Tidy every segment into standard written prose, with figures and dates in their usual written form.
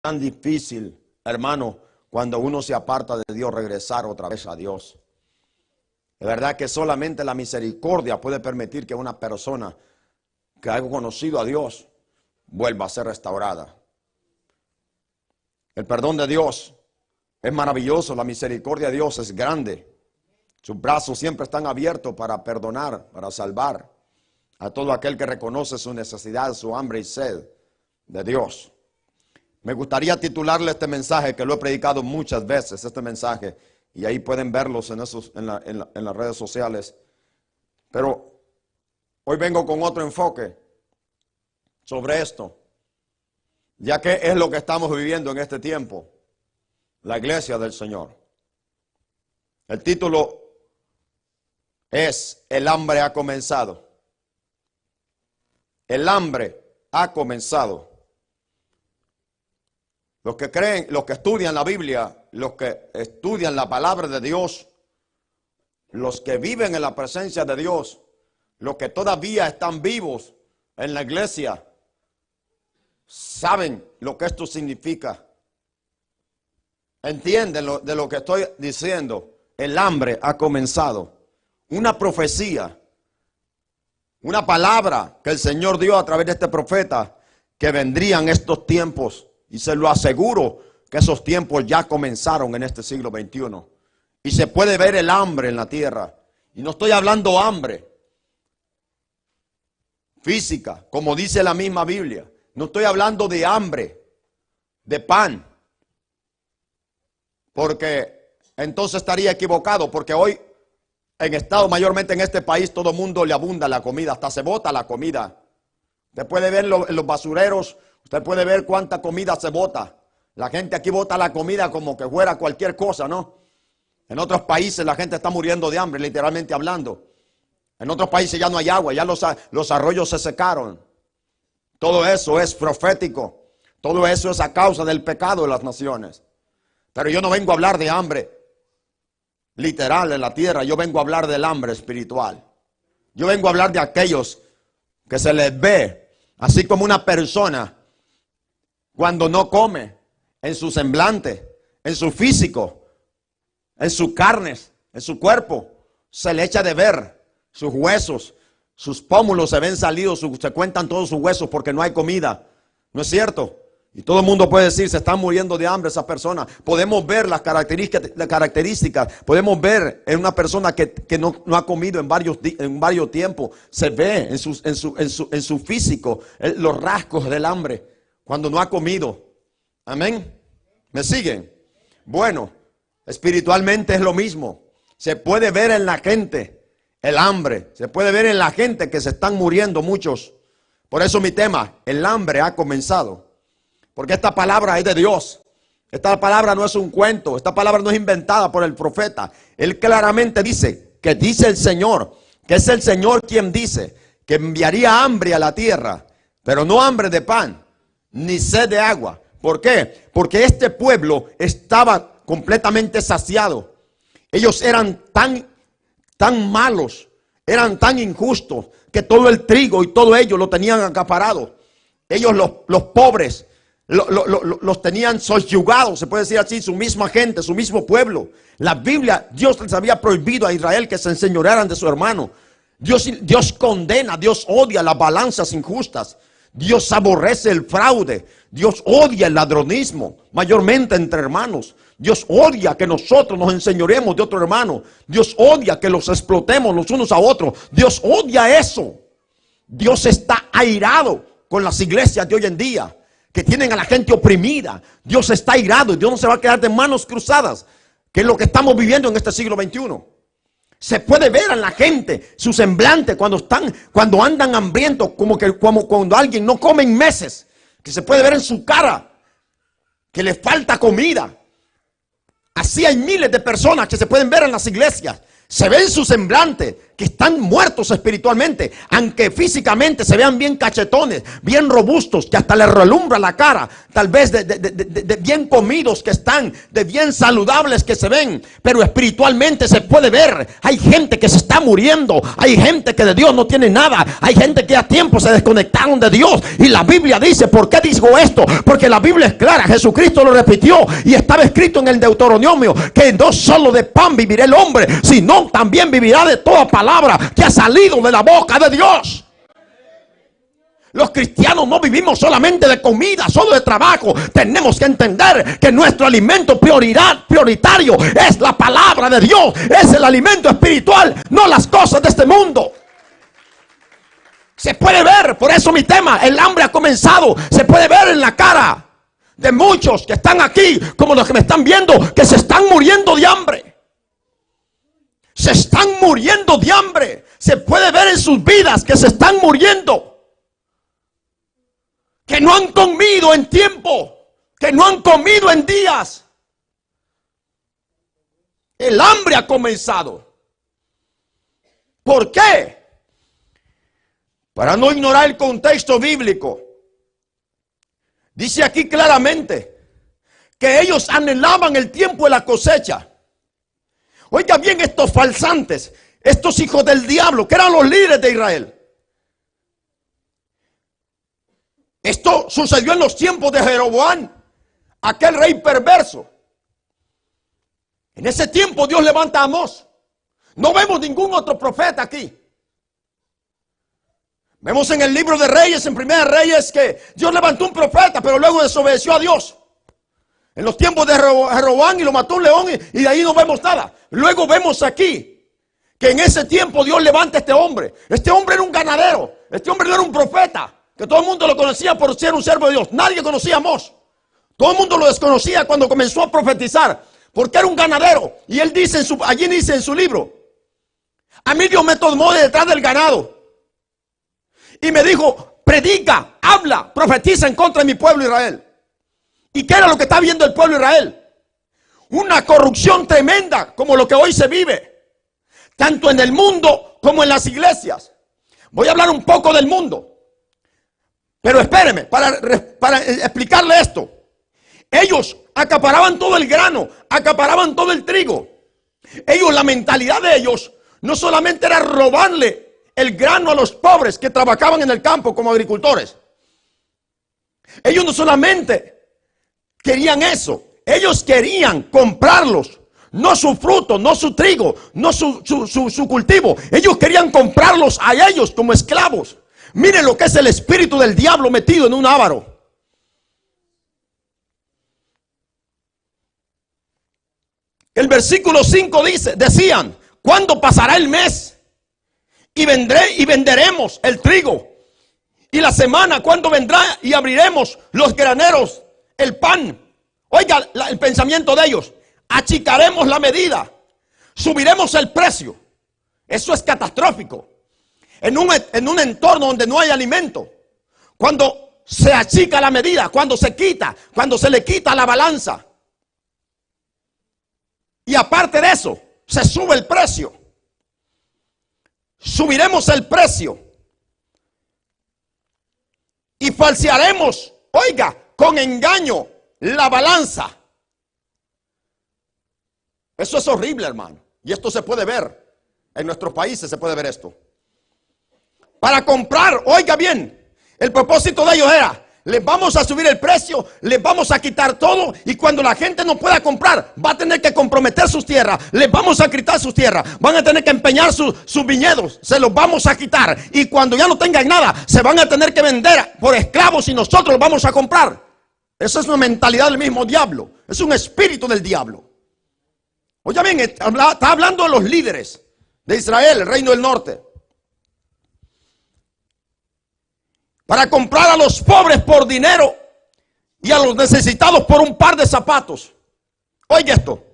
tan difícil, hermano, cuando uno se aparta de Dios, regresar otra vez a Dios. De verdad que solamente la misericordia puede permitir que una persona que haya conocido a Dios vuelva a ser restaurada. El perdón de Dios es maravilloso, la misericordia de Dios es grande. Sus brazos siempre están abiertos para perdonar, para salvar a todo aquel que reconoce su necesidad, su hambre y sed de Dios. Me gustaría titularle este mensaje, que lo he predicado muchas veces, este mensaje, y ahí pueden verlos en las redes sociales. Pero hoy vengo con otro enfoque sobre esto, ya que es lo que estamos viviendo en este tiempo, la iglesia del Señor. El título es: el hambre ha comenzado. El hambre ha comenzado. Los que creen, los que estudian la Biblia, los que estudian la palabra de Dios, los que viven en la presencia de Dios, los que todavía están vivos en la iglesia, saben lo que esto significa. Entienden de lo que estoy diciendo. El hambre ha comenzado. Una profecía, una palabra que el Señor dio a través de este profeta, que vendrían estos tiempos. Y se lo aseguro que esos tiempos ya comenzaron en este siglo XXI. Y se puede ver el hambre en la tierra. Y no estoy hablando hambre física, como dice la misma Biblia. No estoy hablando de hambre, de pan. Porque entonces estaría equivocado. Porque hoy en Estado, mayormente en este país, todo el mundo le abunda la comida. Hasta se bota la comida. Usted puede ver en los basureros. Usted puede ver cuánta comida se bota. La gente aquí bota la comida como que fuera cualquier cosa, ¿no? En otros países la gente está muriendo de hambre, literalmente hablando. En otros países ya no hay agua, ya los arroyos se secaron. Todo eso es profético. Todo eso es a causa del pecado de las naciones. Pero yo no vengo a hablar de hambre literal en la tierra. Yo vengo a hablar del hambre espiritual. Yo vengo a hablar de aquellos que se les ve así como una persona cuando no come, en su semblante, en su físico, en sus carnes, en su cuerpo, se le echa de ver sus huesos, sus pómulos se ven salidos, se cuentan todos sus huesos porque no hay comida. ¿No es cierto? Y todo el mundo puede decir, se están muriendo de hambre esa persona. Podemos ver las características, podemos ver en una persona que no ha comido en varios tiempos. Se ve en su físico los rasgos del hambre cuando no ha comido. Amén. ¿Me siguen? Bueno, espiritualmente es lo mismo. Se puede ver en la gente el hambre. Se puede ver en la gente que se están muriendo muchos. Por eso mi tema, el hambre ha comenzado. Porque esta palabra es de Dios. Esta palabra no es un cuento. Esta palabra no es inventada por el profeta. Él claramente dice que dice el Señor, que es el Señor quien dice que enviaría hambre a la tierra, pero no hambre de pan, ni sed de agua. ¿Por qué? Porque este pueblo estaba completamente saciado. Ellos eran tan malos, eran tan injustos, que todo el trigo y todo ello lo tenían acaparado. Ellos los pobres los tenían subyugados, se puede decir así, su misma gente, su mismo pueblo. La Biblia, Dios les había prohibido a Israel que se enseñorearan de su hermano. Dios condena, Dios odia las balanzas injustas. Dios aborrece el fraude. Dios odia el ladronismo, mayormente entre hermanos. Dios odia que nosotros nos enseñoremos de otro hermano. Dios odia que los explotemos los unos a otros. Dios odia eso. Dios está airado con las iglesias de hoy en día, que tienen a la gente oprimida. Dios está airado y Dios no se va a quedar de manos cruzadas, que es lo que estamos viviendo en este siglo XXI. Se puede ver en la gente su semblante cuando andan hambrientos, como cuando alguien no come en meses, que se puede ver en su cara que le falta comida. Así hay miles de personas que se pueden ver en las iglesias. Se ve en su semblante que están muertos espiritualmente, aunque físicamente se vean bien cachetones, bien robustos, que hasta les relumbra la cara, tal vez de bien comidos que están, de bien saludables que se ven, pero espiritualmente se puede ver. Hay gente que se está muriendo, hay gente que de Dios no tiene nada, hay gente que a tiempo se desconectaron de Dios. Y la Biblia dice, ¿por qué digo esto? Porque la Biblia es clara, Jesucristo lo repitió y estaba escrito en el Deuteronomio que no solo de pan vivirá el hombre, sino también vivirá de toda palabra que ha salido de la boca de Dios. Los cristianos no vivimos solamente de comida, solo de trabajo. Tenemos que entender que nuestro alimento prioritario es la palabra de Dios, es el alimento espiritual, no las cosas de este mundo. Se puede ver, por eso mi tema, el hambre ha comenzado. Se puede ver en la cara de muchos que están aquí, como los que me están viendo, que se están muriendo de hambre. Se están muriendo de hambre. Se puede ver en sus vidas que se están muriendo. Que no han comido en tiempo, que no han comido en días. El hambre ha comenzado. ¿Por qué? Para no ignorar el contexto bíblico. Dice aquí claramente que ellos anhelaban el tiempo de la cosecha. Oiga bien, estos falsantes, estos hijos del diablo, que eran los líderes de Israel. Esto sucedió en los tiempos de Jeroboam, aquel rey perverso. En ese tiempo Dios levanta a Amós. No vemos ningún otro profeta aquí. Vemos en el libro de Reyes, en Primera Reyes, que Dios levantó un profeta, pero luego desobedeció a Dios. En los tiempos de Jeroboam y lo mató un león y de ahí no vemos nada. Luego vemos aquí que en ese tiempo Dios levanta a este hombre. Este hombre era un ganadero. Este hombre no era un profeta, que todo el mundo lo conocía por ser un siervo de Dios. Nadie conocía a Amós. Todo el mundo lo desconocía cuando comenzó a profetizar, porque era un ganadero. Y él dice, allí dice en su libro, a mí Dios me tomó de detrás del ganado y me dijo, predica, habla, profetiza en contra de mi pueblo Israel. ¿Y qué era lo que está viendo el pueblo Israel? Una corrupción tremenda como lo que hoy se vive, tanto en el mundo como en las iglesias. Voy a hablar un poco del mundo, pero espéreme, para explicarle esto. Ellos acaparaban todo el grano, acaparaban todo el trigo. Ellos, la mentalidad de ellos no solamente era robarle el grano a los pobres que trabajaban en el campo como agricultores. Ellos no solamente querían eso, ellos querían comprarlos, no su fruto, no su trigo, no su cultivo. Ellos querían comprarlos a ellos como esclavos. Miren lo que es el espíritu del diablo metido en un avaro. El versículo 5 dice, decían, ¿cuándo pasará el mes? Y venderemos el trigo. Y la semana, ¿cuándo vendrá? Y abriremos los graneros, el pan. Oiga el pensamiento de ellos. Achicaremos la medida. Subiremos el precio. Eso es catastrófico. En un entorno donde no hay alimento. Cuando se achica la medida, cuando se le quita la balanza. Y aparte de eso, se sube el precio. Subiremos el precio. Y falsearemos, oiga, con engaño, la balanza. Eso es horrible, hermano. Y esto se puede ver. En nuestros países se puede ver esto. Para comprar, oiga bien, el propósito de ellos era, les vamos a subir el precio, les vamos a quitar todo, y cuando la gente no pueda comprar, va a tener que comprometer sus tierras, les vamos a quitar sus tierras, van a tener que empeñar sus viñedos, se los vamos a quitar, y cuando ya no tengan nada, se van a tener que vender por esclavos y nosotros los vamos a comprar. Esa es una mentalidad del mismo diablo, es un espíritu del diablo. Oiga bien, está hablando de los líderes de Israel, el reino del norte. Para comprar a los pobres por dinero y a los necesitados por un par de zapatos. Oiga esto.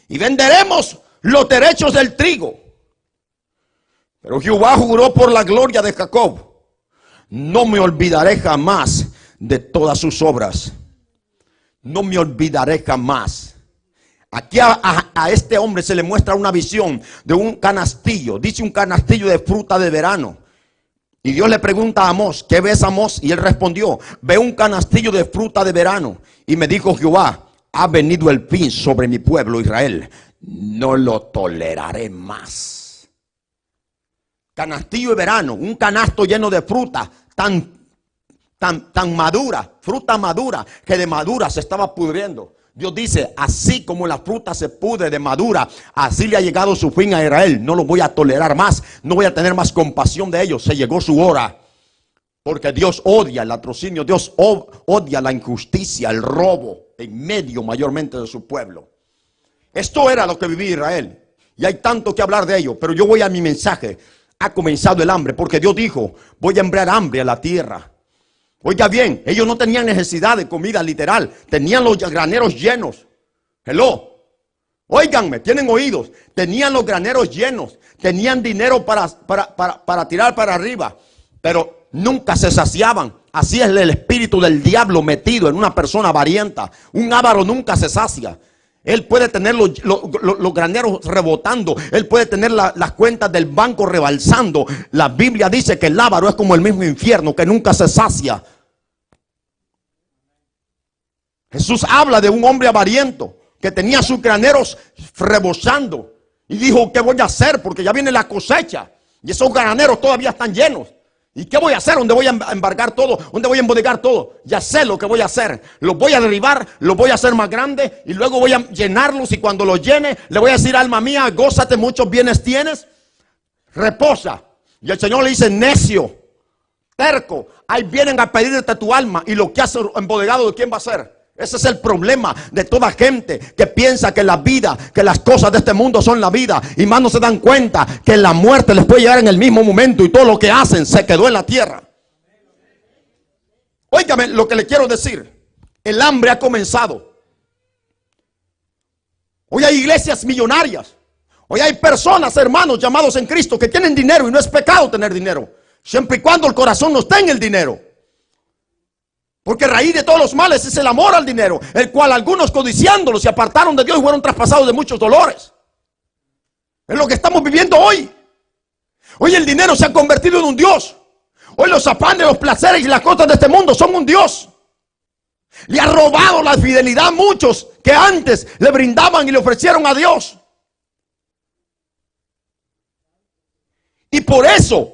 Y venderemos los derechos del trigo. Pero Jehová juró por la gloria de Jacob: no me olvidaré jamás de todas sus obras. No me olvidaré jamás. Aquí a este hombre se le muestra una visión de un canastillo. Dice un canastillo de fruta de verano. Y Dios le pregunta a Amós, ¿qué ves, Amós? Y él respondió, veo un canastillo de fruta de verano. Y me dijo Jehová, ha venido el fin sobre mi pueblo Israel. No lo toleraré más. Canastillo de verano, un canasto lleno de fruta tan madura, fruta madura, que de madura se estaba pudriendo. Dios dice, así como la fruta se pudre de madura, así le ha llegado su fin a Israel. No lo voy a tolerar más, no voy a tener más compasión de ellos. Se llegó su hora. Porque Dios odia el latrocinio, Dios odia la injusticia, el robo en medio mayormente de su pueblo. Esto era lo que vivía Israel. Y hay tanto que hablar de ello, pero yo voy a mi mensaje. Ha comenzado el hambre, porque Dios dijo, voy a enviar hambre a la tierra. Oiga bien, ellos no tenían necesidad de comida literal, tenían los graneros llenos. Hello, óiganme, tienen oídos. Tenían los graneros llenos, tenían dinero para tirar para arriba, pero nunca se saciaban. Así es el espíritu del diablo metido en una persona avarienta. Un avaro nunca se sacia. Él puede tener los graneros rebotando. Él puede tener las cuentas del banco rebalsando. La Biblia dice que el avaro es como el mismo infierno, que nunca se sacia. Jesús habla de un hombre avariento que tenía sus graneros rebosando. Y dijo, ¿qué voy a hacer? Porque ya viene la cosecha. Y esos graneros todavía están llenos. ¿Y qué voy a hacer? ¿Dónde voy a embarcar todo? ¿Dónde voy a embodegar todo? Ya sé lo que voy a hacer. Los voy a derribar, los voy a hacer más grandes y luego voy a llenarlos. Y cuando los llene, le voy a decir, alma mía, gózate, muchos bienes tienes. Reposa. Y el Señor le dice, necio, terco, ahí vienen a pedirte tu alma. Y lo que has embodegado, ¿de quién va a ser? Ese es el problema de toda gente que piensa que la vida, que las cosas de este mundo son la vida. Y más no se dan cuenta que la muerte les puede llegar en el mismo momento. Y todo lo que hacen se quedó en la tierra. Óigame lo que le quiero decir. El hambre ha comenzado. Hoy hay iglesias millonarias. Hoy hay personas, hermanos, llamados en Cristo, que tienen dinero. Y no es pecado tener dinero, siempre y cuando el corazón no esté en el dinero. Porque raíz de todos los males es el amor al dinero, el cual algunos codiciándolo se apartaron de Dios y fueron traspasados de muchos dolores. Es lo que estamos viviendo hoy. Hoy el dinero se ha convertido en un Dios. Hoy los afanes, los placeres y las cosas de este mundo son un Dios. Le ha robado la fidelidad a muchos que antes le brindaban y le ofrecieron a Dios. Y por eso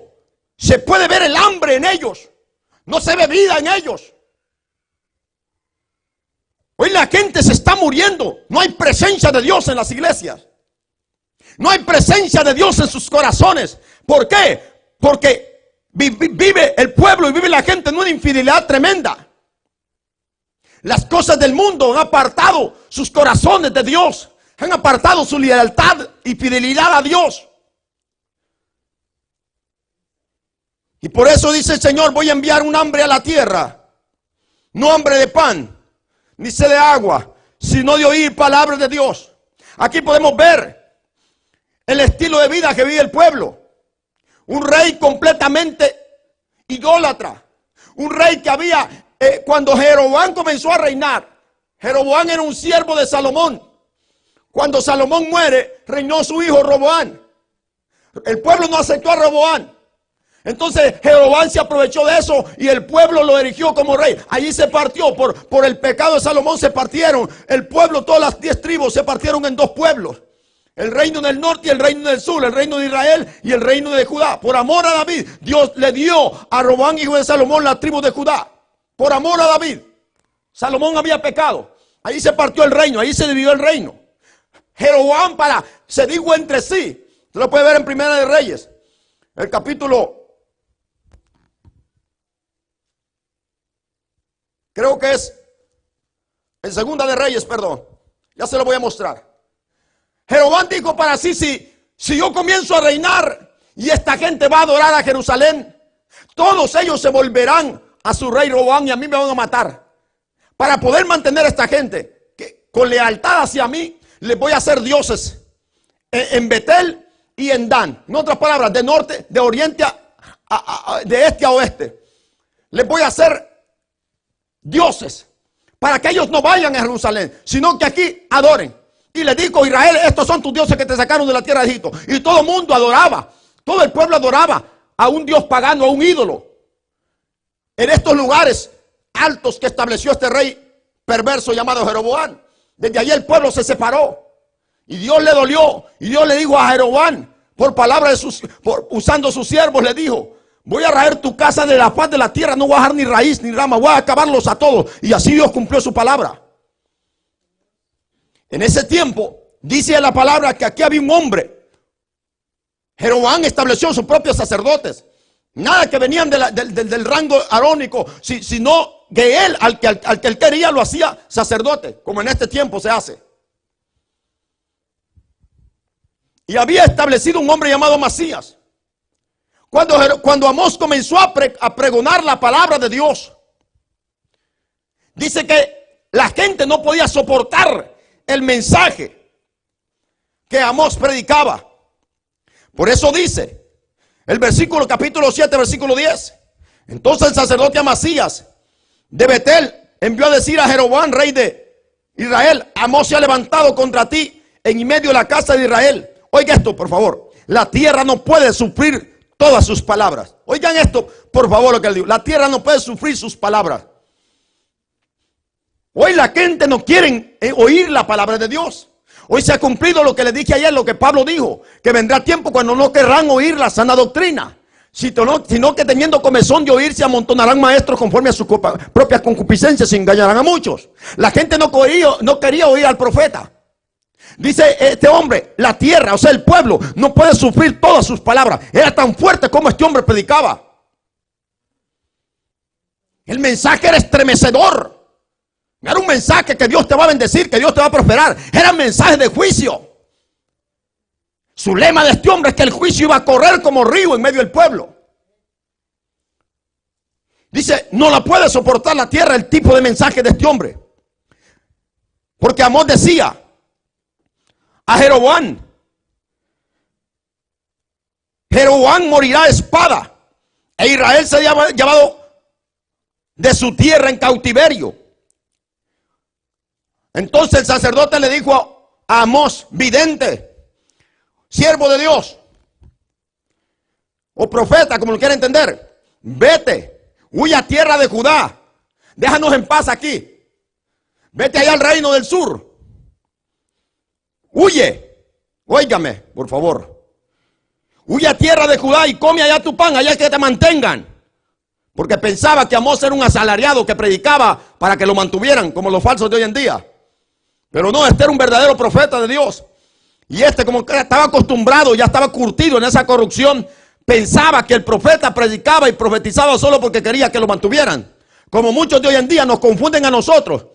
se puede ver el hambre en ellos. No se ve vida en ellos. Hoy la gente se está muriendo. No hay presencia de Dios en las iglesias. No hay presencia de Dios en sus corazones. ¿Por qué? Porque vive el pueblo y vive la gente en una infidelidad tremenda. Las cosas del mundo han apartado sus corazones de Dios. Han apartado su lealtad y fidelidad a Dios. Y por eso dice el Señor, voy a enviar un hambre a la tierra. No hambre de pan, ni sed de agua, sino de oír palabras de Dios. Aquí podemos ver el estilo de vida que vive el pueblo. Un rey completamente idólatra. Un rey que había, cuando Jeroboam comenzó a reinar. Jeroboam era un siervo de Salomón. Cuando Salomón muere, reinó su hijo Roboam. El pueblo no aceptó a Roboam. Entonces Jeroboam se aprovechó de eso y el pueblo lo erigió como rey. Allí se partió, por el pecado de Salomón se partieron. El pueblo, todas las 10 tribus se partieron en 2 pueblos. El reino del norte y el reino del sur, el reino de Israel y el reino de Judá. Por amor a David, Dios le dio a Roboam, hijo de Salomón, la tribu de Judá. Por amor a David. Salomón había pecado. Ahí se partió el reino, ahí se dividió el reino. Jeroboam se dijo entre sí. Usted lo puede ver en Primera de Reyes, el capítulo, creo que es en Segunda de Reyes, perdón. Ya se lo voy a mostrar. Jeroboam dijo para sí, si yo comienzo a reinar y esta gente va a adorar a Jerusalén, todos ellos se volverán a su rey Roboam y a mí me van a matar. Para poder mantener a esta gente que con lealtad hacia mí, les voy a hacer dioses en Betel y en Dan. En otras palabras, de norte, de oriente, de este a oeste. Les voy a hacer dioses para que ellos no vayan a Jerusalén, sino que aquí adoren. Y le dijo a Israel: estos son tus dioses que te sacaron de la tierra de Egipto. Y todo el mundo adoraba, todo el pueblo adoraba a un dios pagano, a un ídolo. En estos lugares altos que estableció este rey perverso llamado Jeroboam. Desde allí el pueblo se separó. Y Dios le dolió. Y Dios le dijo a Jeroboam, por palabra de usando sus siervos, le dijo: voy a raer tu casa de la faz de la tierra, no voy a dejar ni raíz ni rama, voy a acabarlos a todos. Y así Dios cumplió su palabra. En ese tiempo, dice la palabra que aquí había un hombre. Jeroboam estableció sus propios sacerdotes. Nada que venían del rango arónico, sino que él, al que él quería, lo hacía sacerdote, como en este tiempo se hace. Y había establecido un hombre llamado Amasías. Cuando Amós comenzó a pregonar la palabra de Dios, dice que la gente no podía soportar el mensaje que Amós predicaba. Por eso dice el versículo, capítulo 7, versículo 10. Entonces el sacerdote Amasías de Betel envió a decir a Jeroboam, rey de Israel: Amós se ha levantado contra ti en medio de la casa de Israel. Oiga esto, por favor. La tierra no puede sufrir todas sus palabras. Oigan esto, por favor, lo que él dijo. La tierra no puede sufrir sus palabras. Hoy la gente no quiere oír la palabra de Dios. Hoy se ha cumplido lo que le dije ayer, lo que Pablo dijo, que vendrá tiempo cuando no querrán oír la sana doctrina, sino que teniendo comezón de oír se amontonarán maestros conforme a su propia concupiscencia, se engañarán a muchos. La gente no quería oír al profeta. Dice este hombre: la tierra, o sea el pueblo, no puede sufrir todas sus palabras. Era tan fuerte como este hombre predicaba. El mensaje era estremecedor. Era un mensaje que Dios te va a bendecir, que Dios te va a prosperar. Era un mensaje de juicio. Su lema de este hombre es que el juicio iba a correr como río en medio del pueblo. Dice: no la puede soportar la tierra el tipo de mensaje de este hombre. Porque Amós decía a Jeroboam: Jeroboam morirá a espada, e Israel será llevado de su tierra en cautiverio. Entonces el sacerdote le dijo a Amós, vidente, siervo de Dios, o profeta, como lo quiera entender: vete, huye a tierra de Judá, déjanos en paz aquí, vete allá al reino del sur, huye, óigame, por favor, huye a tierra de Judá y come allá tu pan, allá que te mantengan. Porque pensaba que Amós era un asalariado que predicaba para que lo mantuvieran, como los falsos de hoy en día. Pero no, este era un verdadero profeta de Dios. Y como que estaba acostumbrado, ya estaba curtido en esa corrupción, pensaba que el profeta predicaba y profetizaba solo porque quería que lo mantuvieran. Como muchos de hoy en día nos confunden a nosotros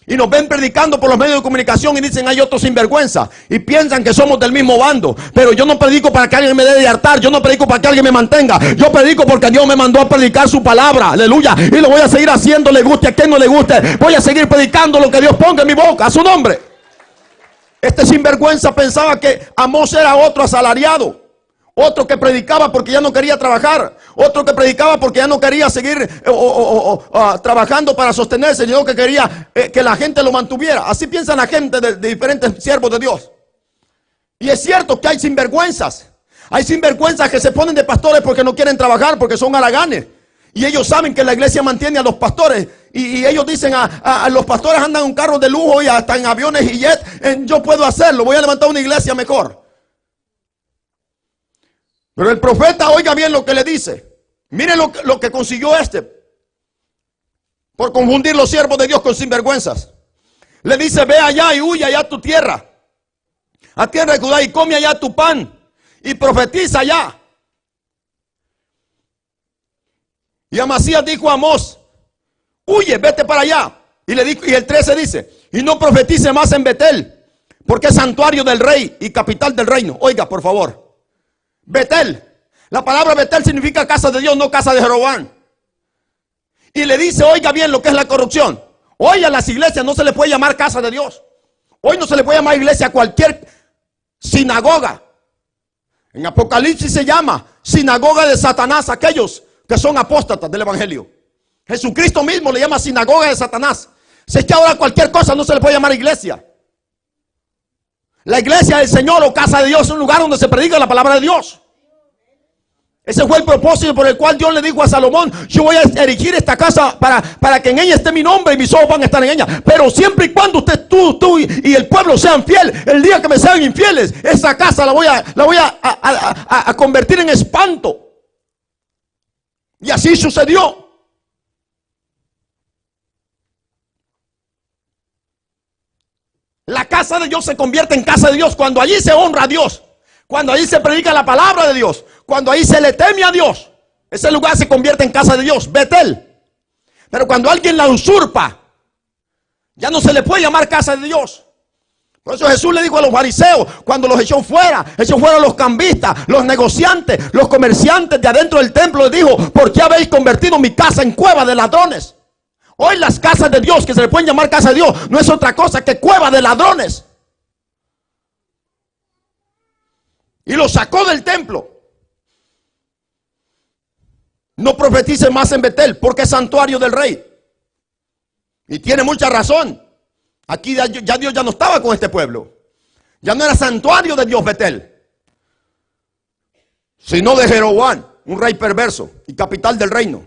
y nos ven predicando por los medios de comunicación y dicen: hay otros sinvergüenza, y piensan que somos del mismo bando. Pero yo no predico para que alguien me dé de hartar, yo no predico para que alguien me mantenga, yo predico porque Dios me mandó a predicar su palabra, aleluya, y lo voy a seguir haciendo, le guste a quien no le guste. Voy a seguir predicando lo que Dios ponga en mi boca, a su nombre. Este sinvergüenza pensaba que Amós era otro asalariado, otro que predicaba porque ya no quería trabajar, otro que predicaba porque ya no quería seguir trabajando para sostenerse, sino que quería que la gente lo mantuviera. Así piensan la gente de diferentes siervos de Dios. Y es cierto que hay sinvergüenzas. Hay sinvergüenzas que se ponen de pastores porque no quieren trabajar, porque son haraganes. Y ellos saben que la iglesia mantiene a los pastores. Y ellos dicen: a los pastores andan en carros de lujo y hasta en aviones y jet. Yo puedo hacerlo, voy a levantar una iglesia mejor. Pero el profeta, oiga bien lo que le dice. Miren lo que consiguió por confundir los siervos de Dios con sinvergüenzas. Le dice: ve allá y huye allá a tu tierra, a tierra de Judá, y come allá tu pan y profetiza allá. Y Amasías dijo a Amós: huye, vete para allá. Y el 13 dice: y no profetice más en Betel, porque es santuario del rey y capital del reino. Oiga, por favor, Betel, la palabra Betel significa casa de Dios, no casa de Jeroboam. Y le dice: oiga bien lo que es la corrupción. Hoy a las iglesias no se le puede llamar casa de Dios. Hoy no se le puede llamar iglesia a cualquier sinagoga. En Apocalipsis se llama sinagoga de Satanás aquellos que son apóstatas del evangelio. Jesucristo mismo le llama sinagoga de Satanás. Si es que ahora cualquier cosa no se le puede llamar iglesia. La iglesia del Señor o casa de Dios es un lugar donde se predica la palabra de Dios. Ese fue el propósito por el cual Dios le dijo a Salomón: yo voy a erigir esta casa para que en ella esté mi nombre y mis ojos van a estar en ella. Pero siempre y cuando tú y el pueblo sean fieles. El día que me sean infieles, esa casa la voy a convertir en espanto. Y así sucedió. La casa de Dios se convierte en casa de Dios cuando allí se honra a Dios, cuando allí se predica la palabra de Dios, cuando allí se le teme a Dios. Ese lugar se convierte en casa de Dios, Betel. Pero cuando alguien la usurpa, ya no se le puede llamar casa de Dios. Por eso Jesús le dijo a los fariseos, cuando los echó fuera los cambistas, los negociantes, los comerciantes de adentro del templo, les dijo: ¿por qué habéis convertido mi casa en cueva de ladrones? Hoy las casas de Dios, que se le pueden llamar casa de Dios, no es otra cosa que cueva de ladrones. Y los sacó del templo. No profetice más en Betel, porque es santuario del rey. Y tiene mucha razón. Aquí ya Dios ya no estaba con este pueblo. Ya no era santuario de Dios Betel, sino de Jeroboam, un rey perverso y capital del reino.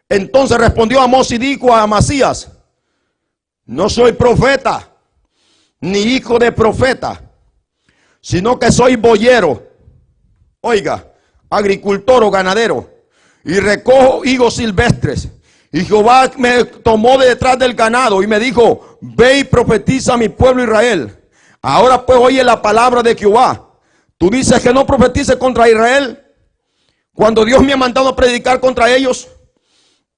Entonces respondió Amós y dijo a Amasías: no soy profeta, ni hijo de profeta, sino que soy boyero, oiga, agricultor o ganadero, y recojo higos silvestres. Y Jehová me tomó de detrás del ganado y me dijo: ve y profetiza a mi pueblo Israel. Ahora pues oye la palabra de Jehová. Tú dices que no profetice contra Israel, cuando Dios me ha mandado a predicar contra ellos.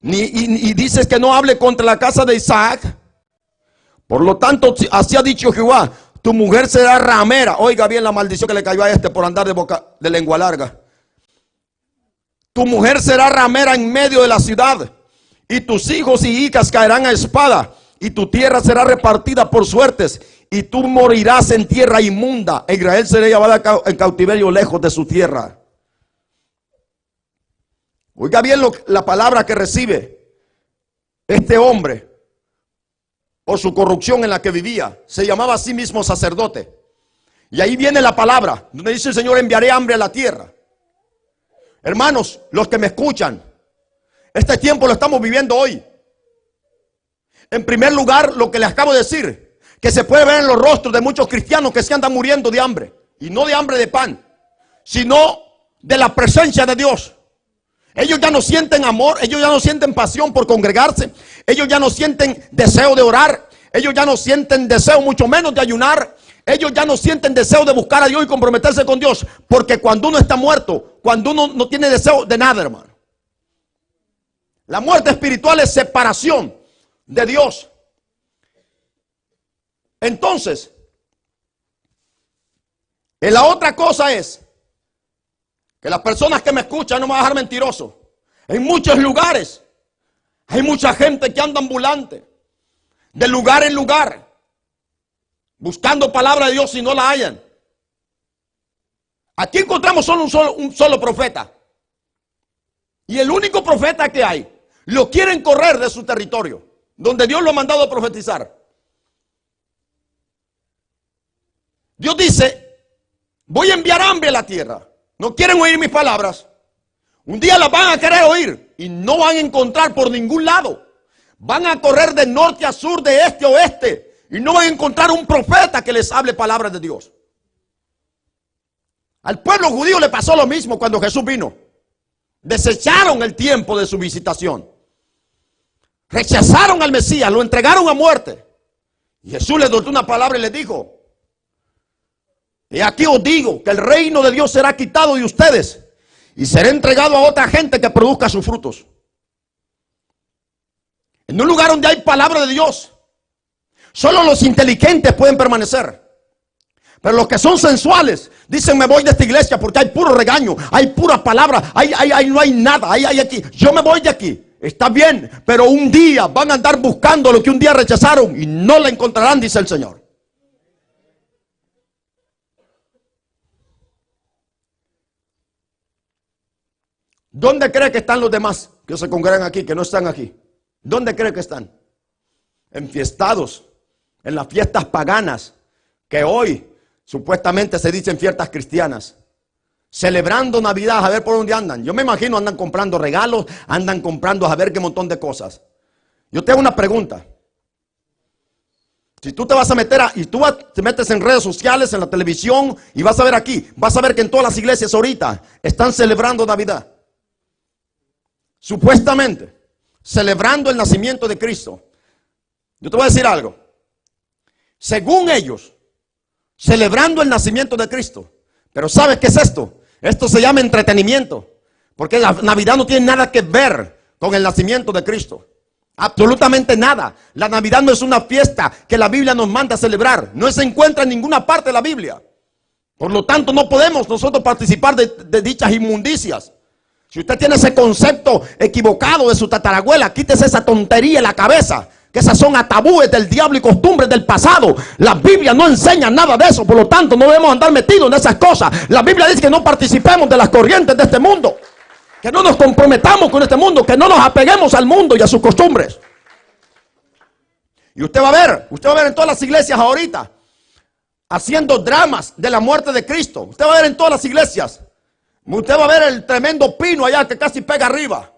Y dices que no hable contra la casa de Isaac. Por lo tanto, así ha dicho Jehová: tu mujer será ramera. Oiga bien la maldición que le cayó a este por andar de lengua larga. Tu mujer será ramera en medio de la ciudad, y tus hijos y hijas caerán a espada, y tu tierra será repartida por suertes, y tú morirás en tierra inmunda. E Israel será llevada en cautiverio lejos de su tierra. Oiga bien la palabra que recibe este hombre por su corrupción en la que vivía. Se llamaba a sí mismo sacerdote. Y ahí viene la palabra donde dice el Señor: enviaré hambre a la tierra. Hermanos, los que me escuchan, este tiempo lo estamos viviendo hoy. En primer lugar, lo que les acabo de decir, que se puede ver en los rostros de muchos cristianos que se andan muriendo de hambre. Y no de hambre de pan, sino de la presencia de Dios. Ellos ya no sienten amor, ellos ya no sienten pasión por congregarse, ellos ya no sienten deseo de orar, ellos ya no sienten deseo mucho menos de ayunar, ellos ya no sienten deseo de buscar a Dios y comprometerse con Dios, porque cuando uno está muerto, cuando uno no tiene deseo de nada, hermano. La muerte espiritual es separación de Dios. Entonces, la otra cosa es que las personas que me escuchan, no me van a dejar mentiroso. En muchos lugares hay mucha gente que anda ambulante, de lugar en lugar, buscando palabra de Dios y no la hallan. Aquí encontramos un solo profeta. Y el único profeta que hay, lo quieren correr de su territorio, donde Dios lo ha mandado a profetizar. Dios dice: voy a enviar hambre a la tierra. No quieren oír mis palabras. Un día las van a querer oír y no van a encontrar por ningún lado. Van a correr de norte a sur, de este a oeste, y no van a encontrar un profeta que les hable palabras de Dios. Al pueblo judío le pasó lo mismo cuando Jesús vino. Desecharon el tiempo de su visitación. Rechazaron al Mesías, lo entregaron a muerte. Y Jesús les soltó una palabra y les dijo: y aquí os digo que el reino de Dios será quitado de ustedes y será entregado a otra gente que produzca sus frutos. En un lugar donde hay palabra de Dios, solo los inteligentes pueden permanecer. Pero los que son sensuales dicen: me voy de esta iglesia porque hay puro regaño, hay pura palabra, no hay nada, hay aquí. Yo me voy de aquí. Está bien, pero un día van a andar buscando lo que un día rechazaron y no la encontrarán, dice el Señor. ¿Dónde cree que están los demás que se congregan aquí, que no están aquí? ¿Dónde cree que están? Enfiestados en las fiestas paganas que hoy supuestamente se dicen fiestas cristianas, celebrando Navidad, a ver por dónde andan. Yo me imagino andan comprando regalos, andan comprando a ver qué montón de cosas. Yo te hago una pregunta. Si tú te vas a meter te metes en redes sociales, en la televisión y vas a ver aquí, vas a ver que en todas las iglesias ahorita están celebrando Navidad. Supuestamente, celebrando el nacimiento de Cristo. Yo te voy a decir algo. Según ellos, celebrando el nacimiento de Cristo. Pero ¿sabes qué es esto? Esto se llama entretenimiento. Porque la Navidad no tiene nada que ver con el nacimiento de Cristo. Absolutamente nada. La Navidad no es una fiesta que la Biblia nos manda a celebrar. No se encuentra en ninguna parte de la Biblia. Por lo tanto, no podemos nosotros participar de dichas inmundicias. Si usted tiene ese concepto equivocado de su tatarabuela, quítese esa tontería en la cabeza. Que esas son tabúes del diablo y costumbres del pasado. La Biblia no enseña nada de eso. Por lo tanto, no debemos andar metidos en esas cosas. La Biblia dice que no participemos de las corrientes de este mundo. Que no nos comprometamos con este mundo, que no nos apeguemos al mundo y a sus costumbres. Y usted va a ver en todas las iglesias ahorita, haciendo dramas de la muerte de Cristo. Usted va a ver en todas las iglesias. Usted va a ver el tremendo pino allá que casi pega arriba.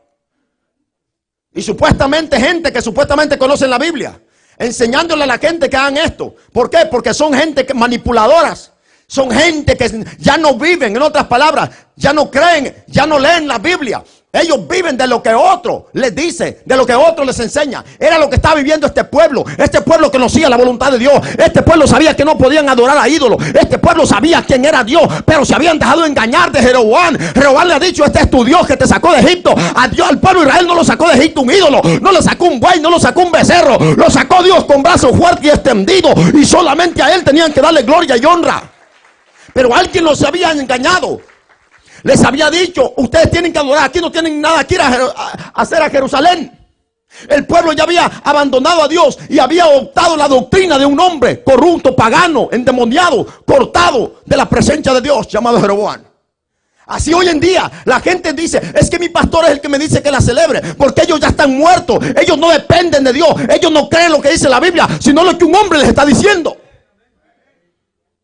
Y supuestamente gente que supuestamente conoce la Biblia, enseñándole a la gente que hagan esto. ¿Por qué? Porque son gente manipuladoras. Son gente que ya no viven, en otras palabras, ya no creen, ya no leen la Biblia. Ellos viven de lo que otro les dice, de lo que otro les enseña. Era lo que estaba viviendo este pueblo. Este pueblo conocía la voluntad de Dios. Este pueblo sabía que no podían adorar a ídolos. Este pueblo sabía quién era Dios, pero se habían dejado engañar de Jeroboam. Jeroboam le ha dicho: este es tu Dios que te sacó de Egipto. A Dios, al pueblo de Israel no lo sacó de Egipto un ídolo, no le sacó un buey, no lo sacó un becerro. Lo sacó Dios con brazos fuertes y extendidos, y solamente a él tenían que darle gloria y honra. Pero alguien los había engañado. Les había dicho: ustedes tienen que adorar, aquí no tienen nada que ir a hacer a Jerusalén. El pueblo ya había abandonado a Dios y había adoptado la doctrina de un hombre corrupto, pagano, endemoniado, cortado de la presencia de Dios, llamado Jeroboam. Así hoy en día la gente dice: es que mi pastor es el que me dice que la celebre, porque ellos ya están muertos. Ellos no dependen de Dios, ellos no creen lo que dice la Biblia, sino lo que un hombre les está diciendo.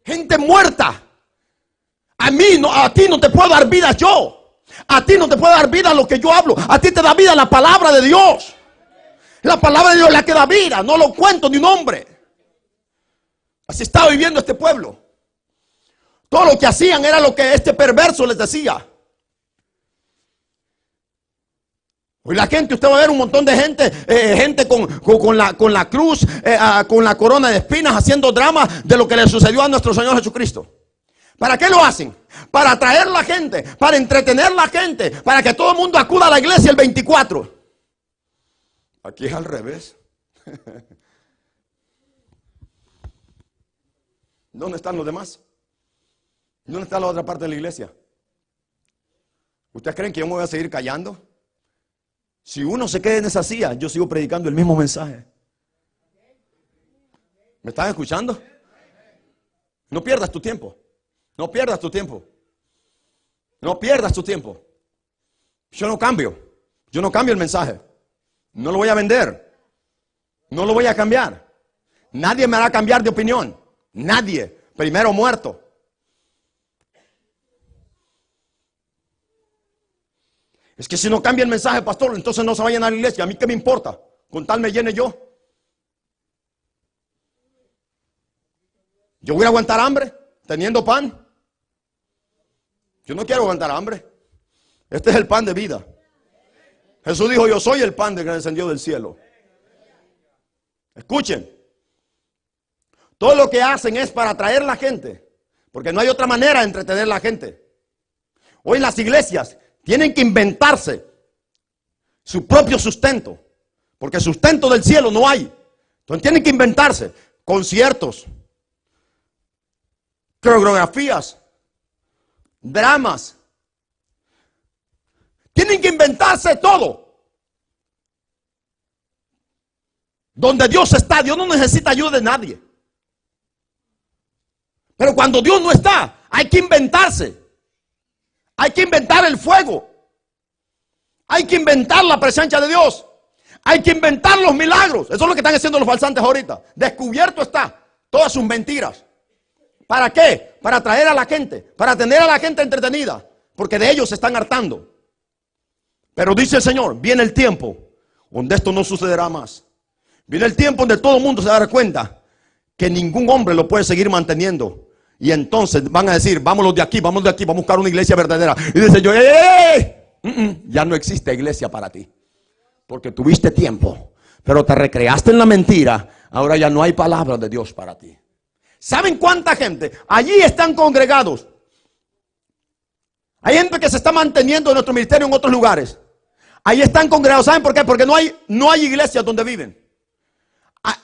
Gente muerta. A ti no te puedo dar vida yo. A ti no te puedo dar vida lo que yo hablo. A ti te da vida la palabra de Dios. La palabra de Dios es la que da vida, no lo cuento ni un hombre. Así estaba viviendo este pueblo. Todo lo que hacían era lo que este perverso les decía. Hoy la gente, usted va a ver un montón de gente, gente con la cruz, con la corona de espinas, haciendo drama de lo que le sucedió a nuestro Señor Jesucristo. ¿Para qué lo hacen? Para atraer a la gente, para entretener a la gente, para que todo el mundo acuda a la iglesia el 24. Aquí es al revés. ¿Dónde están los demás? ¿Dónde está la otra parte de la iglesia? ¿Ustedes creen que yo me voy a seguir callando? Si uno se queda en esa silla, yo sigo predicando el mismo mensaje. ¿Me están escuchando? No pierdas tu tiempo. No pierdas tu tiempo. No pierdas tu tiempo. Yo no cambio. Yo no cambio el mensaje. No lo voy a vender. No lo voy a cambiar. Nadie me hará cambiar de opinión. Nadie. Primero muerto. Es que si no cambia el mensaje, pastor, entonces no se vayan a la iglesia. ¿A mí qué me importa? Con tal me llene yo. Yo voy a aguantar hambre teniendo pan. Yo no quiero aguantar hambre. Este es el pan de vida. Jesús dijo: yo soy el pan que descendió del cielo. Escuchen. Todo lo que hacen es para atraer a la gente, porque no hay otra manera de entretener a la gente. Hoy las iglesias tienen que inventarse su propio sustento, porque sustento del cielo no hay. Entonces tienen que inventarse conciertos, coreografías, dramas. Tienen que inventarse todo. Donde Dios está, Dios no necesita ayuda de nadie. Pero cuando Dios no está, hay que inventarse. Hay que inventar el fuego. Hay que inventar la presencia de Dios. Hay que inventar los milagros. Eso es lo que están haciendo los falsantes ahorita. Descubierto está todas sus mentiras. ¿Para qué? Para atraer a la gente, para tener a la gente entretenida, porque de ellos se están hartando. Pero dice el Señor, viene el tiempo donde esto no sucederá más. Viene el tiempo donde todo el mundo se dará cuenta que ningún hombre lo puede seguir manteniendo. Y entonces van a decir, vámonos de aquí, vamos a buscar una iglesia verdadera. Y dice yo, ya no existe iglesia para ti. Porque tuviste tiempo, pero te recreaste en la mentira. Ahora ya no hay palabra de Dios para ti. ¿Saben cuánta gente? Allí están congregados. Hay gente que se está manteniendo en nuestro ministerio en otros lugares. Ahí están congregados. ¿Saben por qué? Porque no hay iglesias donde viven.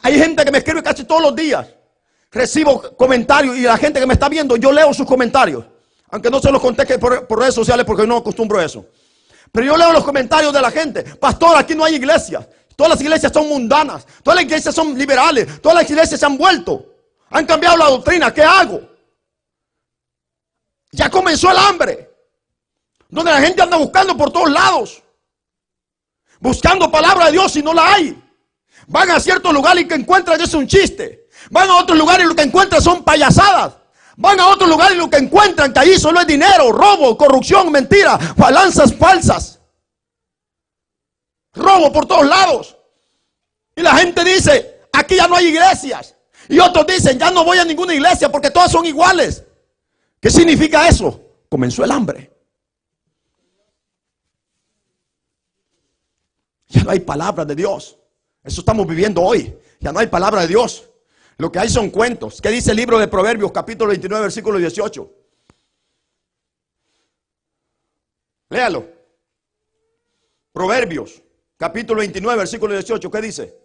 Hay gente que me escribe casi todos los días. Recibo comentarios y la gente que me está viendo, yo leo sus comentarios. Aunque no se los conteste por redes sociales porque no acostumbro a eso. Pero yo leo los comentarios de la gente. Pastor, aquí no hay iglesias. Todas las iglesias son mundanas. Todas las iglesias son liberales. Todas las iglesias se han vuelto. Han cambiado la doctrina. ¿Qué hago? Ya comenzó el hambre. Donde la gente anda buscando por todos lados. Buscando palabra de Dios y no la hay. Van a ciertos lugares y que encuentran es un chiste. Van a otros lugares y lo que encuentran son payasadas. Van a otros lugares y lo que encuentran que ahí solo es dinero, robo, corrupción, mentira, balanzas falsas. Robo por todos lados. Y la gente dice, aquí ya no hay iglesias. Y otros dicen, ya no voy a ninguna iglesia porque todas son iguales. ¿Qué significa eso? Comenzó el hambre. Ya no hay palabra de Dios. Eso estamos viviendo hoy. Ya no hay palabra de Dios. Lo que hay son cuentos. ¿Qué dice el libro de Proverbios, capítulo 29, versículo 18? Léalo. Proverbios, capítulo 29, versículo 18. ¿Qué dice?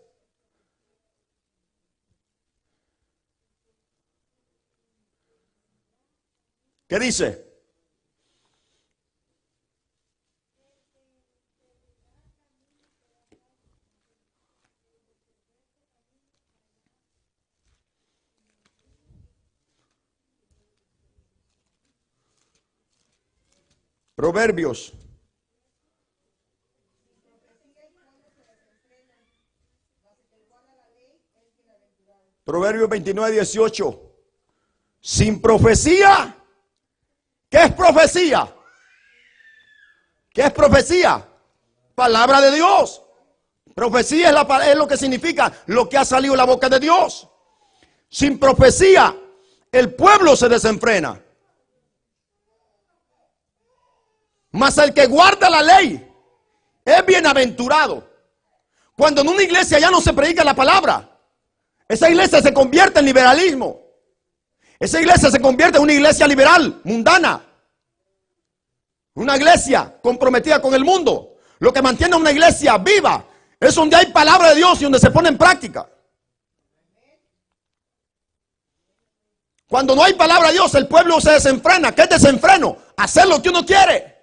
¿Qué dice? Proverbios. Proverbios 29, 18. Sin profecía. ¿Qué es profecía? ¿Qué es profecía? Palabra de Dios. Profecía es lo que significa lo que ha salido de la boca de Dios. Sin profecía, el pueblo se desenfrena. Mas el que guarda la ley es bienaventurado. Cuando en una iglesia ya no se predica la palabra, esa iglesia se convierte en liberalismo. Esa iglesia se convierte en una iglesia liberal, mundana. Una iglesia comprometida con el mundo. Lo que mantiene una iglesia viva es donde hay palabra de Dios y donde se pone en práctica. Cuando no hay palabra de Dios, el pueblo se desenfrena. ¿Qué es desenfreno? Hacer lo que uno quiere.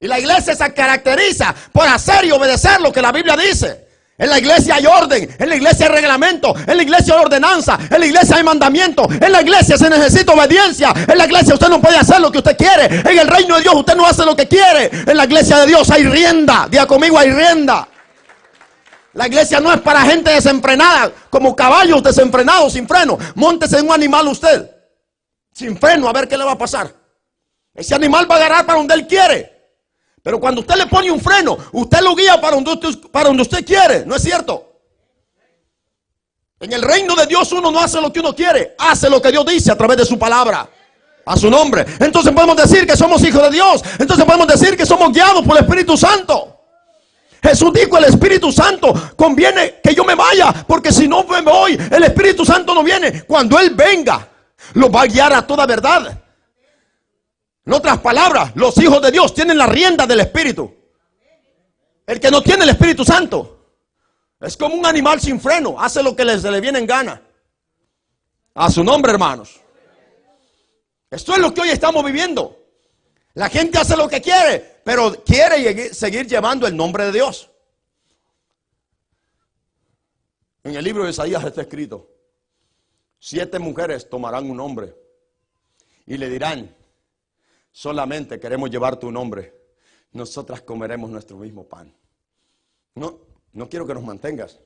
Y la iglesia se caracteriza por hacer y obedecer lo que la Biblia dice. En la iglesia hay orden, en la iglesia hay reglamento, en la iglesia hay ordenanza, en la iglesia hay mandamiento, en la iglesia se necesita obediencia, en la iglesia usted no puede hacer lo que usted quiere, en el reino de Dios usted no hace lo que quiere, en la iglesia de Dios hay rienda, diga conmigo, hay rienda. La iglesia no es para gente desenfrenada, como caballos desenfrenados, sin freno. Móntese en un animal usted, sin freno, a ver qué le va a pasar. Ese animal va a agarrar para donde él quiere. Pero cuando usted le pone un freno, usted lo guía para donde usted quiere, ¿no es cierto? En el reino de Dios uno no hace lo que uno quiere, hace lo que Dios dice a través de su palabra, a su nombre. Entonces podemos decir que somos hijos de Dios, entonces podemos decir que somos guiados por el Espíritu Santo. Jesús dijo, el Espíritu Santo, conviene que yo me vaya, porque si no me voy, el Espíritu Santo no viene. Cuando Él venga, lo va a guiar a toda verdad. En otras palabras, los hijos de Dios tienen la rienda del Espíritu. El que no tiene el Espíritu Santo es como un animal sin freno, hace lo que se le viene en gana. A su nombre, hermanos. Esto es lo que hoy estamos viviendo. La gente hace lo que quiere, pero quiere seguir llevando el nombre de Dios. En el libro de Isaías está escrito: 7 mujeres tomarán un hombre y le dirán: solamente queremos llevar tu nombre, nosotras comeremos nuestro mismo pan. No quiero que nos mantengas.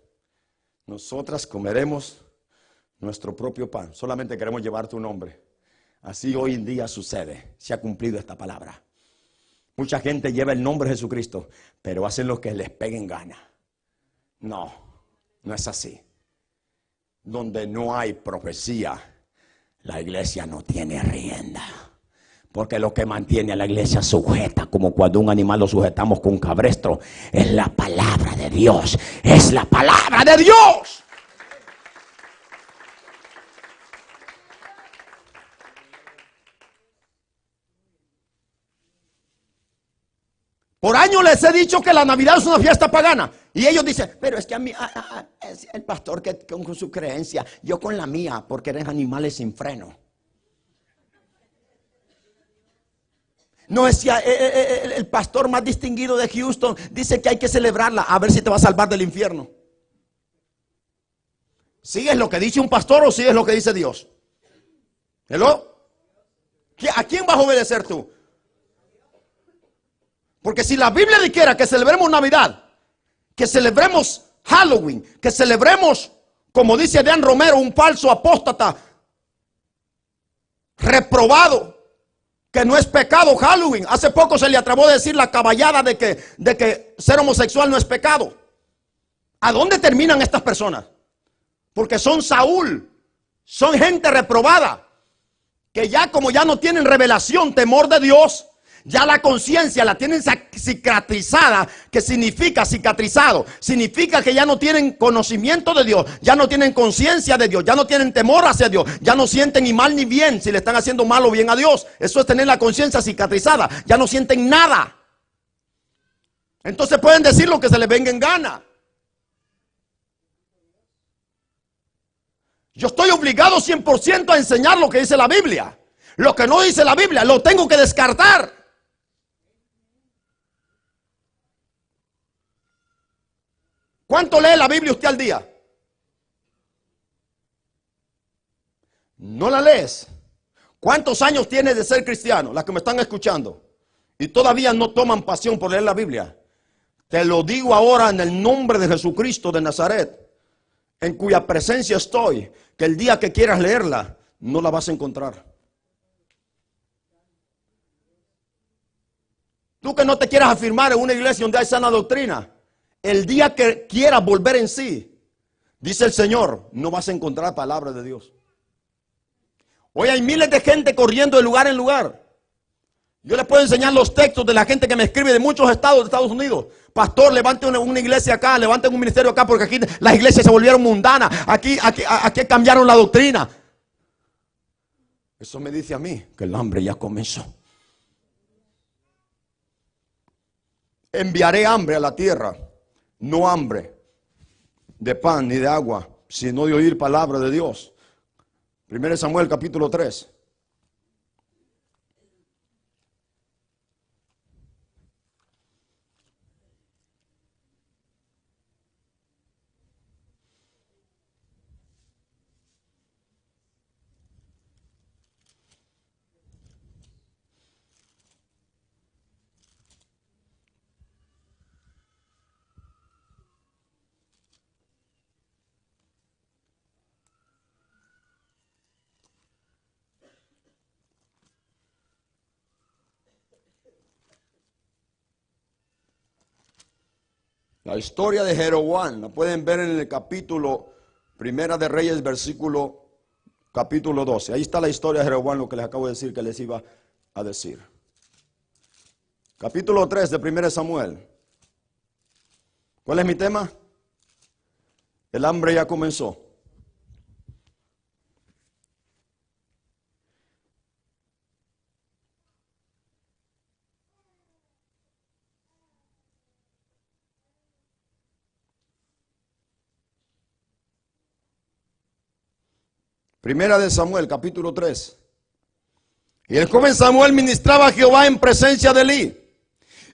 Nosotras comeremos nuestro propio pan. Solamente queremos llevar tu nombre. Así hoy en día sucede. Se ha cumplido esta palabra. Mucha gente lleva el nombre de Jesucristo, pero hacen lo que les pegue en gana. No, no es así. Donde no hay profecía, la iglesia no tiene rienda. Porque lo que mantiene a la iglesia sujeta, como cuando un animal lo sujetamos con un cabestro, es la palabra de Dios. Es la palabra de Dios. Por años les he dicho que la Navidad es una fiesta pagana. Y ellos dicen, pero es que a mí, es el pastor que con su creencia, yo con la mía, porque eres animales sin freno. No es el pastor más distinguido de Houston dice que hay que celebrarla, a ver si te va a salvar del infierno. ¿Sigues lo que dice un pastor o sigues lo que dice Dios? ¿Hello? ¿A quién vas a obedecer tú? Porque si la Biblia dijera que celebremos Navidad, que celebremos Halloween, que celebremos, como dice Dan Romero, un falso apóstata, reprobado, que no es pecado Halloween. Hace poco se le atrevó a decir la caballada de que ser homosexual no es pecado. ¿A dónde terminan estas personas? Porque son Saúl, son gente reprobada, que ya como ya no tienen revelación, temor de Dios, ya la conciencia la tienen cicatrizada. ¿Qué significa cicatrizado? Significa que ya no tienen conocimiento de Dios, ya no tienen conciencia de Dios, ya no tienen temor hacia Dios, ya no sienten ni mal ni bien si le están haciendo mal o bien a Dios. Eso es tener la conciencia cicatrizada, ya no sienten nada. Entonces pueden decir lo que se les venga en gana. Yo estoy obligado 100% a enseñar lo que dice la Biblia. Lo que no dice la Biblia lo tengo que descartar. ¿Cuánto lee la Biblia usted al día? ¿No la lees? ¿Cuántos años tienes de ser cristiano? Las que me están escuchando. Y todavía no toman pasión por leer la Biblia. Te lo digo ahora en el nombre de Jesucristo de Nazaret, en cuya presencia estoy, que el día que quieras leerla, no la vas a encontrar. Tú que no te quieras afirmar en una iglesia donde hay sana doctrina, el día que quieras volver en sí, dice el Señor, no vas a encontrar palabra de Dios. Hoy hay miles de gente corriendo de lugar en lugar. Yo les puedo enseñar los textos de la gente que me escribe de muchos estados de Estados Unidos. Pastor, levante una iglesia acá, levanten un ministerio acá, porque aquí las iglesias se volvieron mundanas. Aquí cambiaron la doctrina. Eso me dice a mí que el hambre ya comenzó. Enviaré hambre a la tierra, no hambre de pan ni de agua, sino de oír palabra de Dios. 1 Samuel capítulo 3. La historia de Jeroboam la pueden ver en el capítulo Primera de Reyes, capítulo 12. Ahí está la historia de Jeroboam, lo que les acabo de decir que les iba a decir. Capítulo 3 de 1 Samuel. ¿Cuál es mi tema? El hambre ya comenzó. Primera de Samuel, capítulo 3. Y el joven Samuel ministraba a Jehová en presencia de Elí.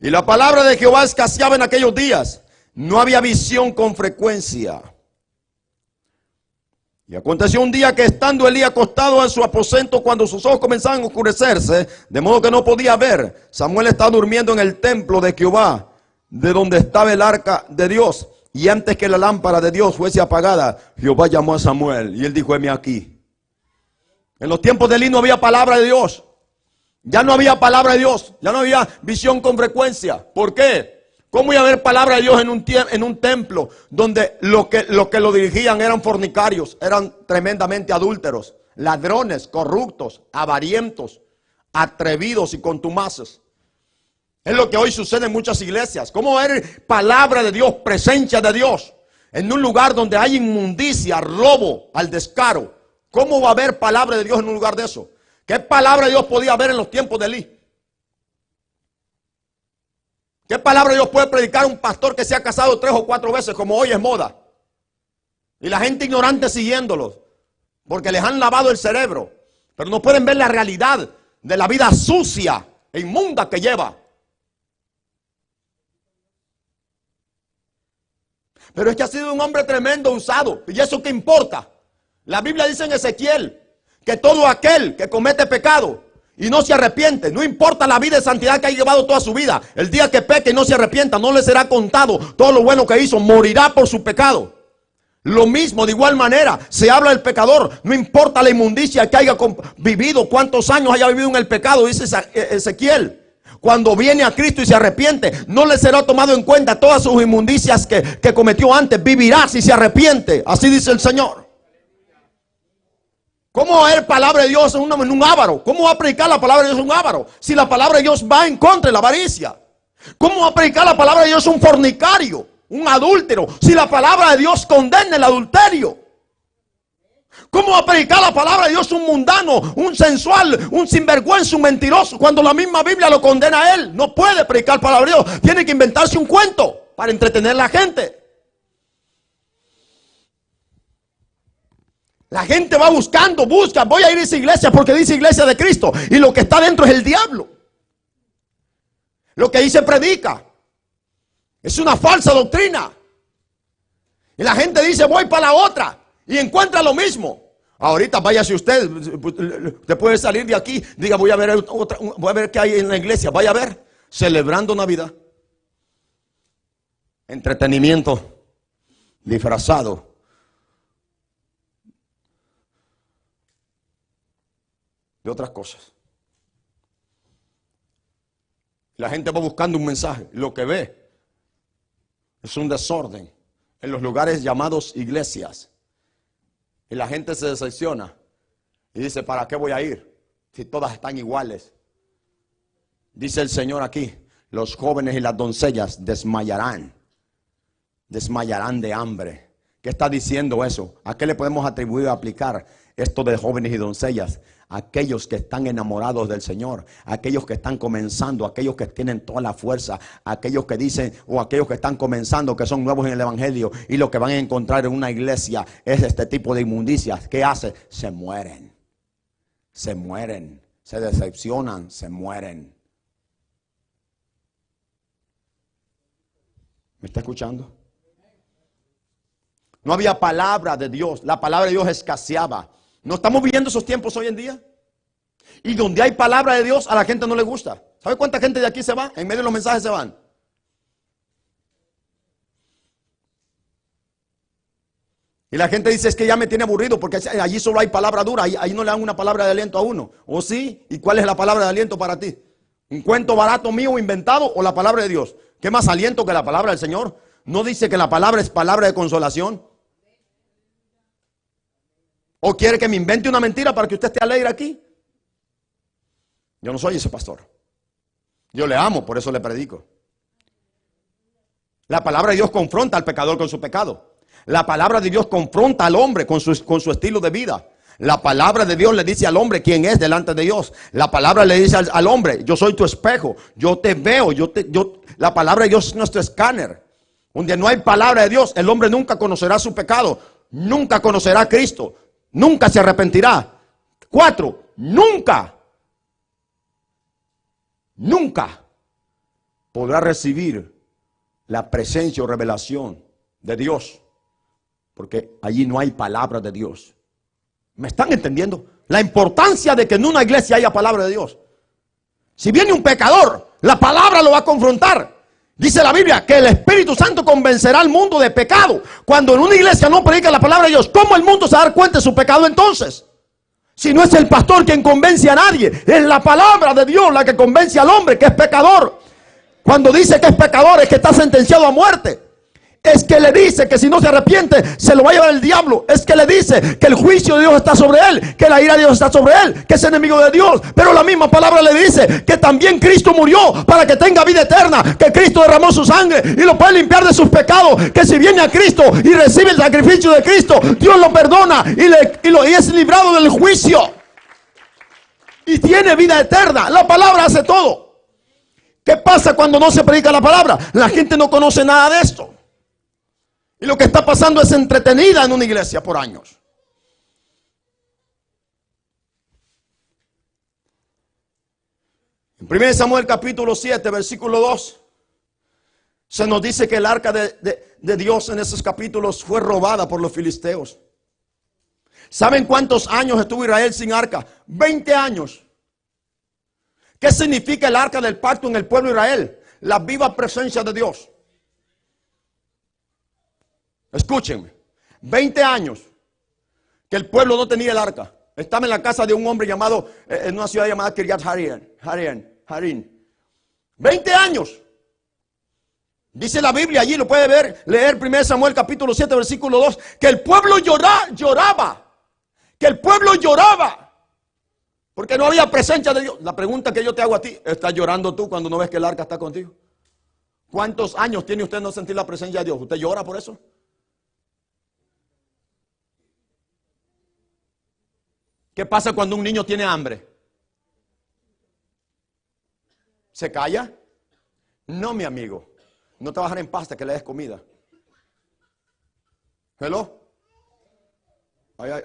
Y la palabra de Jehová escaseaba en aquellos días. No había visión con frecuencia. Y aconteció un día que estando Elí acostado en su aposento, cuando sus ojos comenzaban a oscurecerse, de modo que no podía ver, Samuel estaba durmiendo en el templo de Jehová, de donde estaba el arca de Dios. Y antes que la lámpara de Dios fuese apagada, Jehová llamó a Samuel y él dijo: heme aquí. En los tiempos de Elí no había palabra de Dios. Ya no había palabra de Dios. Ya no había visión con frecuencia. ¿Por qué? ¿Cómo iba a haber palabra de Dios en un templo donde los que lo dirigían eran fornicarios, eran tremendamente adúlteros, ladrones, corruptos, avarientos, atrevidos y contumaces? Es lo que hoy sucede en muchas iglesias. ¿Cómo va a haber palabra de Dios, presencia de Dios, en un lugar donde hay inmundicia, robo, al descaro? ¿Cómo va a haber palabra de Dios en un lugar de eso? ¿Qué palabra de Dios podía haber en los tiempos de Elí? ¿Qué palabra de Dios puede predicar un pastor que se ha casado 3 o 4 veces, como hoy es moda? Y la gente ignorante siguiéndolos, porque les han lavado el cerebro, pero no pueden ver la realidad de la vida sucia e inmunda que lleva. Pero es que ha sido un hombre tremendo, usado. ¿Y eso qué importa? La Biblia dice en Ezequiel que todo aquel que comete pecado y no se arrepiente, no importa la vida de santidad que haya llevado toda su vida, el día que peque y no se arrepienta, no le será contado todo lo bueno que hizo, morirá por su pecado. Lo mismo, de igual manera, se habla del pecador, no importa la inmundicia que haya vivido, cuántos años haya vivido en el pecado, dice Ezequiel. Cuando viene a Cristo y se arrepiente, no le será tomado en cuenta todas sus inmundicias que cometió antes. Vivirá si se arrepiente. Así dice el Señor. ¿Cómo va a haber palabra de Dios en un avaro? ¿Cómo va a predicar la palabra de Dios en un avaro? Si la palabra de Dios va en contra de la avaricia. ¿Cómo va a predicar la palabra de Dios un fornicario, un adúltero? Si la palabra de Dios condena el adulterio. ¿Cómo va a predicar la palabra de Dios un mundano, un sensual, un sinvergüenza, un mentiroso, cuando la misma Biblia lo condena a él? No puede predicar la palabra de Dios. Tiene que inventarse un cuento para entretener a la gente. La gente va buscando, busca, voy a ir a esa iglesia porque dice iglesia de Cristo. Y lo que está dentro es el diablo. Lo que ahí se predica es una falsa doctrina. Y la gente dice voy para la otra. Y encuentra lo mismo. Ahorita váyase usted puede salir de aquí, diga voy a ver qué hay en la iglesia, vaya a ver, celebrando Navidad. Entretenimiento disfrazado de otras cosas. La gente va buscando un mensaje, lo que ve es un desorden en los lugares llamados iglesias. Y la gente se decepciona y dice, ¿para qué voy a ir si todas están iguales? Dice el Señor aquí, los jóvenes y las doncellas desmayarán de hambre. ¿Qué está diciendo eso? ¿A qué le podemos atribuir o aplicar esto de jóvenes y doncellas? Aquellos que están enamorados del Señor, aquellos que están comenzando, aquellos que tienen toda la fuerza, aquellos que dicen o aquellos que están comenzando, que son nuevos en el evangelio y lo que van a encontrar en una iglesia es este tipo de inmundicias. ¿Qué hace? Se mueren, se decepcionan, se mueren. ¿Me está escuchando? No había palabra de Dios, la palabra de Dios escaseaba. ¿No estamos viviendo esos tiempos hoy en día? Y donde hay palabra de Dios, a la gente no le gusta. ¿Sabe cuánta gente de aquí se va? En medio de los mensajes se van. Y la gente dice, es que ya me tiene aburrido porque allí solo hay palabra dura, ahí no le dan una palabra de aliento a uno. ¿O sí? ¿Y cuál es la palabra de aliento para ti? ¿Un cuento barato mío inventado o la palabra de Dios? ¿Qué más aliento que la palabra del Señor? ¿No dice que la palabra es palabra de consolación? ¿O quiere que me invente una mentira para que usted esté alegre aquí? Yo no soy ese pastor. Yo le amo, por eso le predico. La palabra de Dios confronta al pecador con su pecado. La palabra de Dios confronta al hombre con su estilo de vida. La palabra de Dios le dice al hombre quién es delante de Dios. La palabra le dice al hombre, yo soy tu espejo, yo te veo, la palabra de Dios es nuestro escáner. Donde no hay palabra de Dios, el hombre nunca conocerá su pecado, nunca conocerá a Cristo. Nunca se arrepentirá. 4, nunca podrá recibir la presencia o revelación de Dios, porque allí no hay palabra de Dios. ¿Me están entendiendo? La importancia de que en una iglesia haya palabra de Dios. Si viene un pecador, la palabra lo va a confrontar. Dice la Biblia que el Espíritu Santo convencerá al mundo de pecado. Cuando en una iglesia no predica la palabra de Dios, ¿cómo el mundo se va a dar cuenta de su pecado entonces? Si no es el pastor quien convence a nadie, es la palabra de Dios la que convence al hombre que es pecador. Cuando dice que es pecador es que está sentenciado a muerte. Es que le dice que si no se arrepiente se lo va a llevar el diablo. Es que le dice que el juicio de Dios está sobre él, que la ira de Dios está sobre él, que es enemigo de Dios. Pero la misma palabra le dice que también Cristo murió para que tenga vida eterna, que Cristo derramó su sangre y lo puede limpiar de sus pecados, que si viene a Cristo y recibe el sacrificio de Cristo, Dios lo perdona y es librado del juicio y tiene vida eterna. La palabra hace todo. ¿Qué pasa cuando no se predica la palabra? La gente no conoce nada de esto. Y lo que está pasando es entretenida en una iglesia por años. En 1 Samuel capítulo 7, versículo 2, se nos dice que el arca de Dios en esos capítulos fue robada por los filisteos. ¿Saben cuántos años estuvo Israel sin arca? 20 años. ¿Qué significa el arca del pacto en el pueblo de Israel? La viva presencia de Dios. Escúchenme, 20 años que el pueblo no tenía el arca. Estaba en la casa de un hombre llamado, en una ciudad llamada Kiryat Harim. 20 años. Dice la Biblia, allí lo puede ver, leer 1 Samuel capítulo 7 versículo 2, que el pueblo lloraba. Que el pueblo lloraba. Porque no había presencia de Dios. La pregunta que yo te hago a ti, ¿estás llorando tú cuando no ves que el arca está contigo? ¿Cuántos años tiene usted no sentir la presencia de Dios? ¿Usted llora por eso? ¿Qué pasa cuando un niño tiene hambre? ¿Se calla? No, mi amigo. No te va a dejar en paz hasta que le des comida. ¿Hello?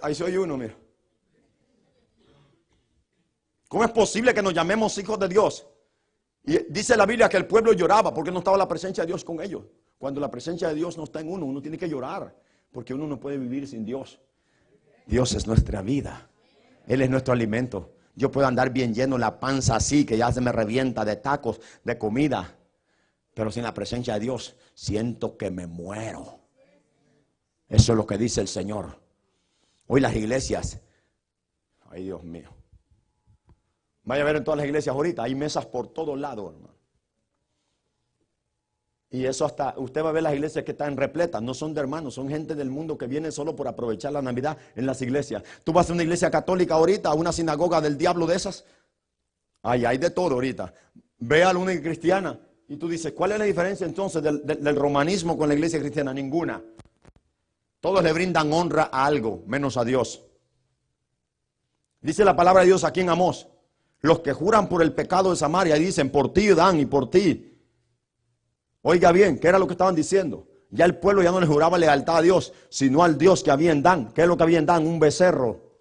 Ahí soy uno, mira. ¿Cómo es posible que nos llamemos hijos de Dios? Y dice la Biblia que el pueblo lloraba porque no estaba la presencia de Dios con ellos. Cuando la presencia de Dios no está en uno, uno tiene que llorar. Porque uno no puede vivir sin Dios. Dios es nuestra vida. Él es nuestro alimento. Yo puedo andar bien lleno, la panza así, que ya se me revienta de tacos, de comida. Pero sin la presencia de Dios, siento que me muero. Eso es lo que dice el Señor. Hoy las iglesias, ay Dios mío. Vaya a ver en todas las iglesias ahorita, hay mesas por todos lados, hermano. Y eso hasta, usted va a ver las iglesias que están repletas, no son de hermanos, son gente del mundo que viene solo por aprovechar la Navidad en las iglesias. Tú vas a una iglesia católica ahorita, a una sinagoga del diablo de esas. Ay, hay de todo ahorita. Ve a una cristiana y tú dices, ¿cuál es la diferencia entonces del romanismo con la iglesia cristiana? Ninguna. Todos le brindan honra a algo, menos a Dios. Dice la palabra de Dios aquí en Amós, los que juran por el pecado de Samaria dicen, por ti Dan y por ti. Oiga bien, ¿qué era lo que estaban diciendo? Ya el pueblo ya no le juraba lealtad a Dios, sino al Dios que había en Dan. ¿Qué es lo que había en Dan? Un becerro.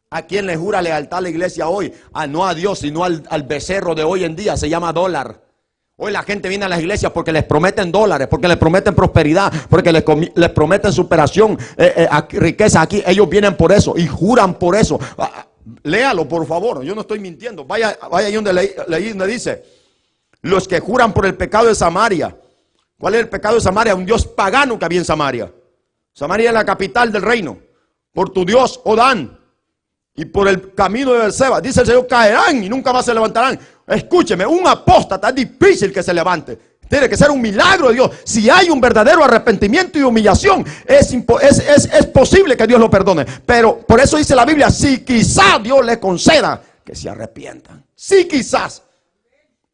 ¿A quién le jura lealtad a la iglesia hoy? No a Dios, sino al becerro de hoy en día, se llama dólar. Hoy la gente viene a las iglesias porque les prometen dólares, porque les prometen prosperidad, porque les prometen superación, riqueza aquí. Ellos vienen por eso y juran por eso. Léalo, por favor, yo no estoy mintiendo. Vaya ahí donde leí, donde dice, los que juran por el pecado de Samaria. ¿Cuál es el pecado de Samaria? Un dios pagano que había en Samaria. Samaria es la capital del reino. Por tu dios, Odán, y por el camino de Berseba, dice el Señor, caerán y nunca más se levantarán. Escúcheme, un apóstata es difícil que se levante. Tiene que ser un milagro de Dios. Si hay un verdadero arrepentimiento y humillación, es posible que Dios lo perdone. Pero por eso dice la Biblia, si quizás Dios le conceda que se arrepientan. Si quizás.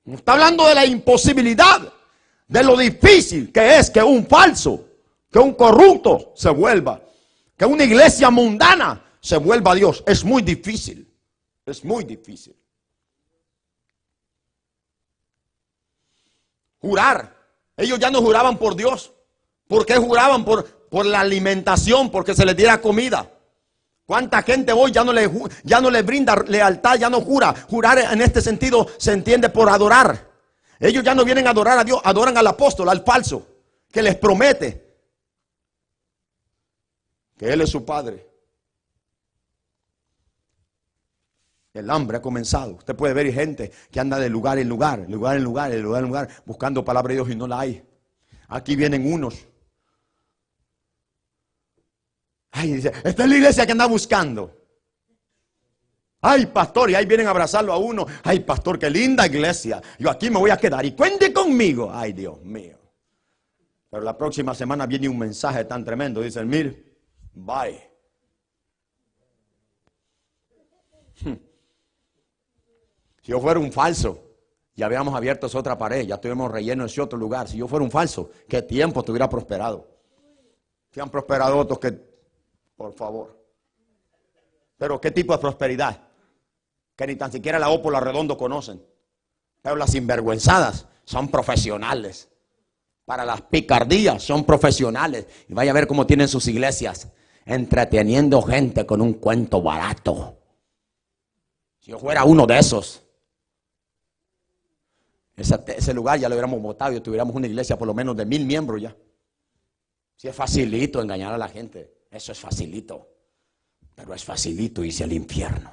No está hablando de la imposibilidad, de lo difícil que es que un falso, que un corrupto se vuelva, que una iglesia mundana se vuelva a Dios. Es muy difícil. Es muy difícil. Jurar. Ellos ya no juraban por Dios. ¿Por qué juraban? Por la alimentación, porque se les diera comida. ¿Cuánta gente hoy ya no le brinda lealtad, ya no jura? Jurar en este sentido se entiende por adorar. Ellos ya no vienen a adorar a Dios, adoran al apóstol, al falso, que les promete que Él es su Padre. El hambre ha comenzado. Usted puede ver gente que anda de lugar en lugar, lugar en lugar, de lugar en lugar, buscando palabra de Dios y no la hay. Aquí vienen unos. Ay, dice, esta es la iglesia que anda buscando. Ay, pastor, y ahí vienen a abrazarlo a uno. Ay, pastor, qué linda iglesia. Yo aquí me voy a quedar y cuente conmigo. Ay, Dios mío. Pero la próxima semana viene un mensaje tan tremendo. Dicen, mire, bye. Si yo fuera un falso, ya habíamos abierto esa otra pared, ya tuviéramos relleno ese otro lugar. Si yo fuera un falso, ¿qué tiempo estuviera prosperado? Si han prosperado otros que, por favor. Pero ¿qué tipo de prosperidad? Que ni tan siquiera la Ópola Redondo conocen. Pero las sinvergüenzadas son profesionales. Para las picardías son profesionales. Y vaya a ver cómo tienen sus iglesias, entreteniendo gente con un cuento barato. Si yo fuera uno de esos, ese lugar ya lo hubiéramos votado y tuviéramos una iglesia por lo menos de 1000 miembros ya. Si es facilito engañar a la gente, eso es facilito. Pero es facilito irse al infierno.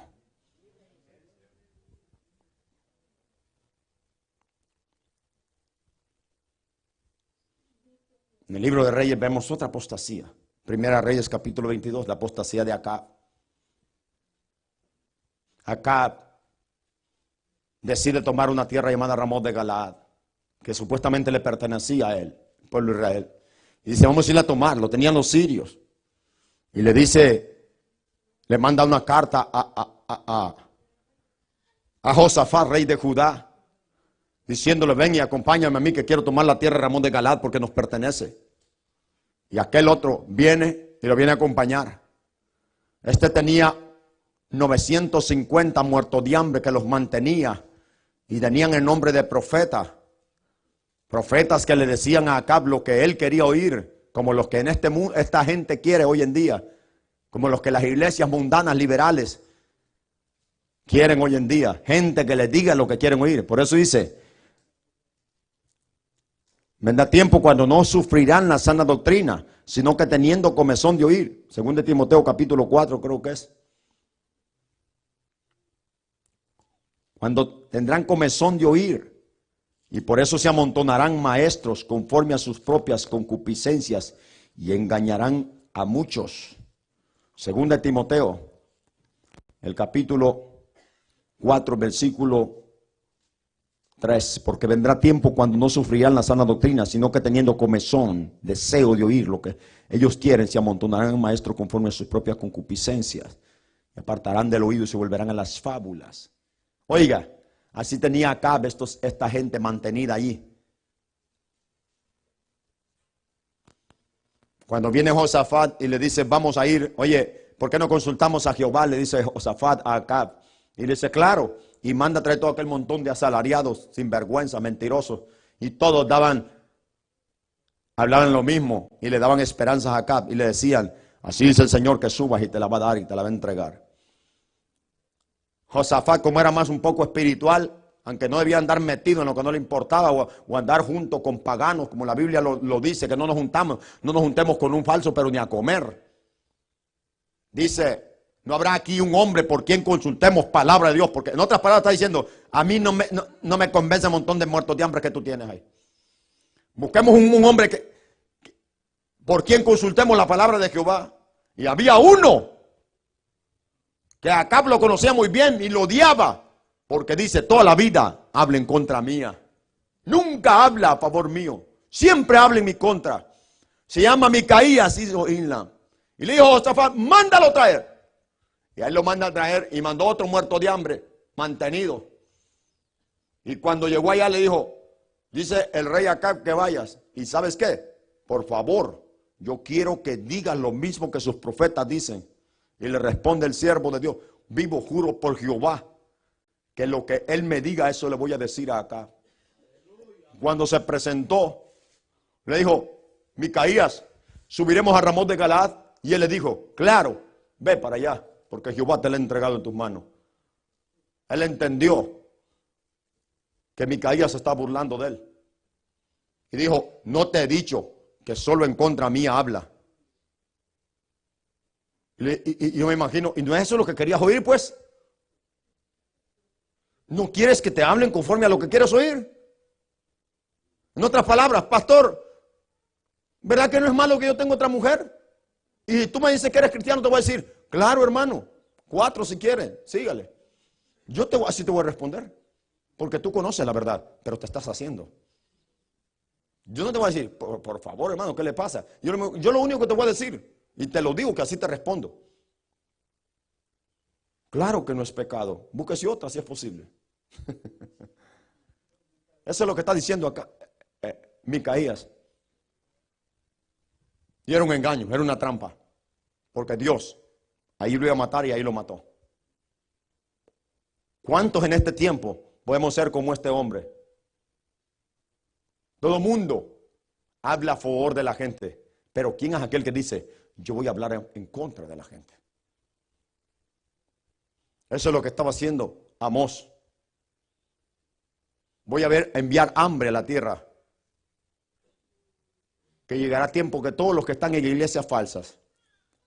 En el libro de Reyes vemos otra apostasía. Primera Reyes capítulo 22, la apostasía de Acab. Acab decide tomar una tierra llamada Ramot de Galaad, que supuestamente le pertenecía a él, el pueblo de Israel. Y dice, vamos a ir a tomar, lo tenían los sirios. Y le dice, le manda una carta a Josafat, rey de Judá, diciéndole, ven y acompáñame a mí que quiero tomar la tierra de Ramot de Galaad porque nos pertenece. Y aquel otro viene y lo viene a acompañar. Este tenía 950 muertos de hambre que los mantenía y tenían el nombre de profeta. Profetas que le decían a Acab lo que él quería oír, como los que en este mundo esta gente quiere hoy en día, como los que las iglesias mundanas liberales quieren hoy en día, gente que les diga lo que quieren oír. Por eso dice, vendrá tiempo cuando no sufrirán la sana doctrina, sino que teniendo comezón de oír. Según de Timoteo capítulo 4 creo que es. Cuando tendrán comezón de oír. Y por eso se amontonarán maestros conforme a sus propias concupiscencias y engañarán a muchos. Según de Timoteo, el capítulo 4, versículo 3. Porque vendrá tiempo cuando no sufrirán la sana doctrina, sino que teniendo comezón, deseo de oír lo que ellos quieren, se amontonarán maestros conforme a sus propias concupiscencias. Se apartarán del oído y se volverán a las fábulas. Oiga, así tenía Acab esta gente mantenida allí. Cuando viene Josafat y le dice, vamos a ir, oye, ¿por qué no consultamos a Jehová? Le dice Josafat a Acab. Y le dice, claro, y manda a traer todo aquel montón de asalariados, sinvergüenza, mentirosos. Y todos hablaban lo mismo y le daban esperanzas a Acab. Y le decían, así dice el Señor que subas y te la va a dar y te la va a entregar. Josafat, como era más un poco espiritual, aunque no debía andar metido en lo que no le importaba o andar junto con paganos, como la Biblia lo dice, que no nos juntemos con un falso, pero ni a comer. Dice, no habrá aquí un hombre por quien consultemos palabra de Dios, porque en otras palabras está diciendo, a mí no me convence el montón de muertos de hambre que tú tienes ahí. Busquemos un hombre por quien consultemos la palabra de Jehová. Y había uno que Acab lo conocía muy bien y lo odiaba, porque dice, toda la vida habla en contra mía. Nunca habla a favor mío. Siempre habla en mi contra. Se llama Micaías, hijo Inla. Y le dijo a Josafat, mándalo traer. Y a él lo manda a traer y mandó otro muerto de hambre, mantenido. Y cuando llegó allá le dijo, dice el rey Acab que vayas. ¿Y sabes qué? Por favor, yo quiero que digas lo mismo que sus profetas dicen. Y le responde el siervo de Dios, vivo juro por Jehová, que lo que él me diga, eso le voy a decir a Acab. Cuando se presentó, le dijo, Micaías, subiremos a Ramot de Galaad. Y él le dijo, claro, ve para allá, porque Jehová te lo ha entregado en tus manos. Él entendió que Micaías se está burlando de él. Y dijo, no te he dicho que solo en contra mía habla. Y yo me imagino, ¿y no es eso lo que querías oír pues? ¿No quieres que te hablen conforme a lo que quieres oír? En otras palabras, pastor, ¿verdad que no es malo que yo tenga otra mujer? Y tú me dices que eres cristiano, te voy a decir, claro, hermano, 4 si quieren, sígale. Así te voy a responder, porque tú conoces la verdad, pero te estás haciendo. Yo no te voy a decir, por favor, hermano, ¿qué le pasa? Yo lo único que te voy a decir, y te lo digo que así te respondo. Claro que no es pecado, búsquese otra si es posible. Eso es lo que está diciendo acá Micaías. Y era un engaño, era una trampa. Porque Dios ahí lo iba a matar y ahí lo mató. ¿Cuántos en este tiempo podemos ser como este hombre? Todo mundo habla a favor de la gente. Pero ¿quién es aquel que dice, yo voy a hablar en contra de la gente? Eso es lo que estaba haciendo Amós. Voy a enviar hambre a la tierra. Que llegará tiempo que todos los que están en iglesias falsas,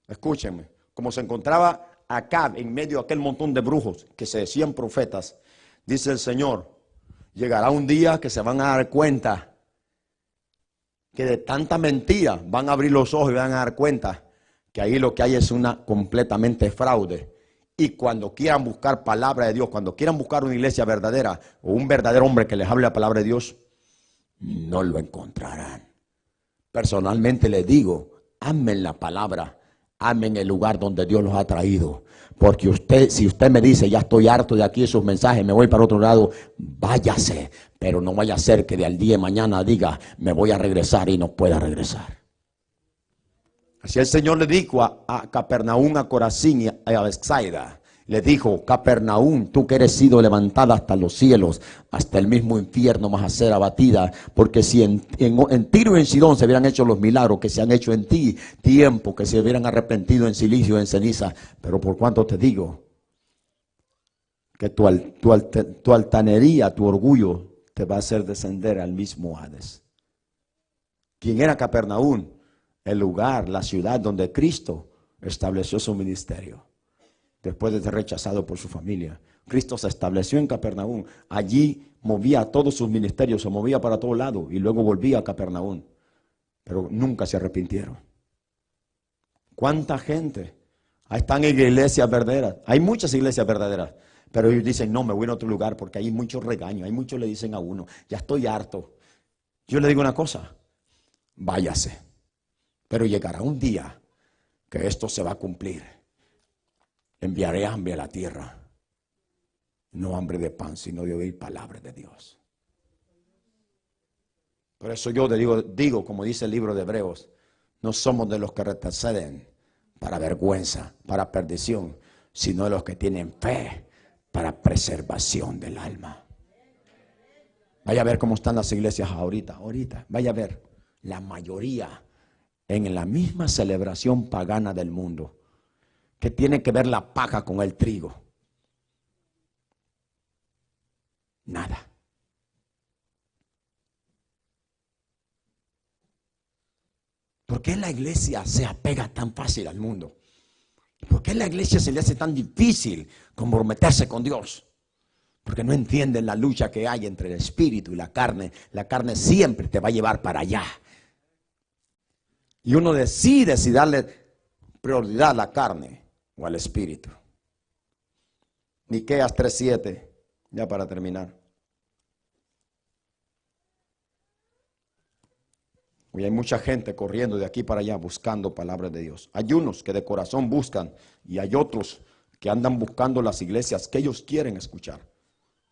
escúchenme, como se encontraba Acab en medio de aquel montón de brujos que se decían profetas, dice el Señor, llegará un día que se van a dar cuenta que de tanta mentira van a abrir los ojos y van a dar cuenta que ahí lo que hay es una completamente fraude. Y cuando quieran buscar palabra de Dios, cuando quieran buscar una iglesia verdadera o un verdadero hombre que les hable la palabra de Dios, no lo encontrarán. Personalmente les digo, amen la palabra, amen el lugar donde Dios los ha traído. Porque si usted me dice, ya estoy harto de aquí esos mensajes, me voy para otro lado, váyase. Pero no vaya a ser que de al día de mañana diga, me voy a regresar y no pueda regresar. Así el Señor le dijo a Capernaum, a Corazín y a Bethsaida. Le dijo, Capernaum, tú que eres sido levantada hasta los cielos, hasta el mismo infierno vas a ser abatida. Porque si en Tiro y en Sidón se hubieran hecho los milagros que se han hecho en ti, tiempo que se hubieran arrepentido en silicio, en ceniza. Pero por cuanto te digo, que tu altanería, tu orgullo, te va a hacer descender al mismo Hades. ¿Quién era Capernaum? El lugar, la ciudad donde Cristo estableció su ministerio. Después de ser rechazado por su familia, Cristo se estableció en Capernaum. Allí movía todos sus ministerios, se movía para todos lados y luego volvía a Capernaum. Pero nunca se arrepintieron. ¿Cuánta gente? Ahí están en iglesias verdaderas. Hay muchas iglesias verdaderas. Pero ellos dicen, no, me voy a otro lugar porque hay mucho regaño. Hay muchos le dicen a uno, ya estoy harto. Yo le digo una cosa, váyase. Pero llegará un día que esto se va a cumplir. Enviaré hambre a la tierra. No hambre de pan, sino de oír palabras de Dios. Por eso yo digo, como dice el libro de Hebreos, no somos de los que retroceden para vergüenza, para perdición, sino de los que tienen fe para preservación del alma. Vaya a ver cómo están las iglesias ahorita. Vaya a ver, la mayoría en la misma celebración pagana del mundo. ¿Qué tiene que ver la paja con el trigo? Nada. ¿Por qué la iglesia se apega tan fácil al mundo? ¿Por qué la iglesia se le hace tan difícil comprometerse con Dios? Porque no entienden la lucha que hay entre el espíritu y la carne. La carne siempre te va a llevar para allá. Y uno decide si darle prioridad a la carne o al espíritu. Miqueas 3:7, ya para terminar. Hoy hay mucha gente corriendo de aquí para allá buscando palabras de Dios. Hay unos que de corazón buscan y hay otros que andan buscando las iglesias que ellos quieren escuchar.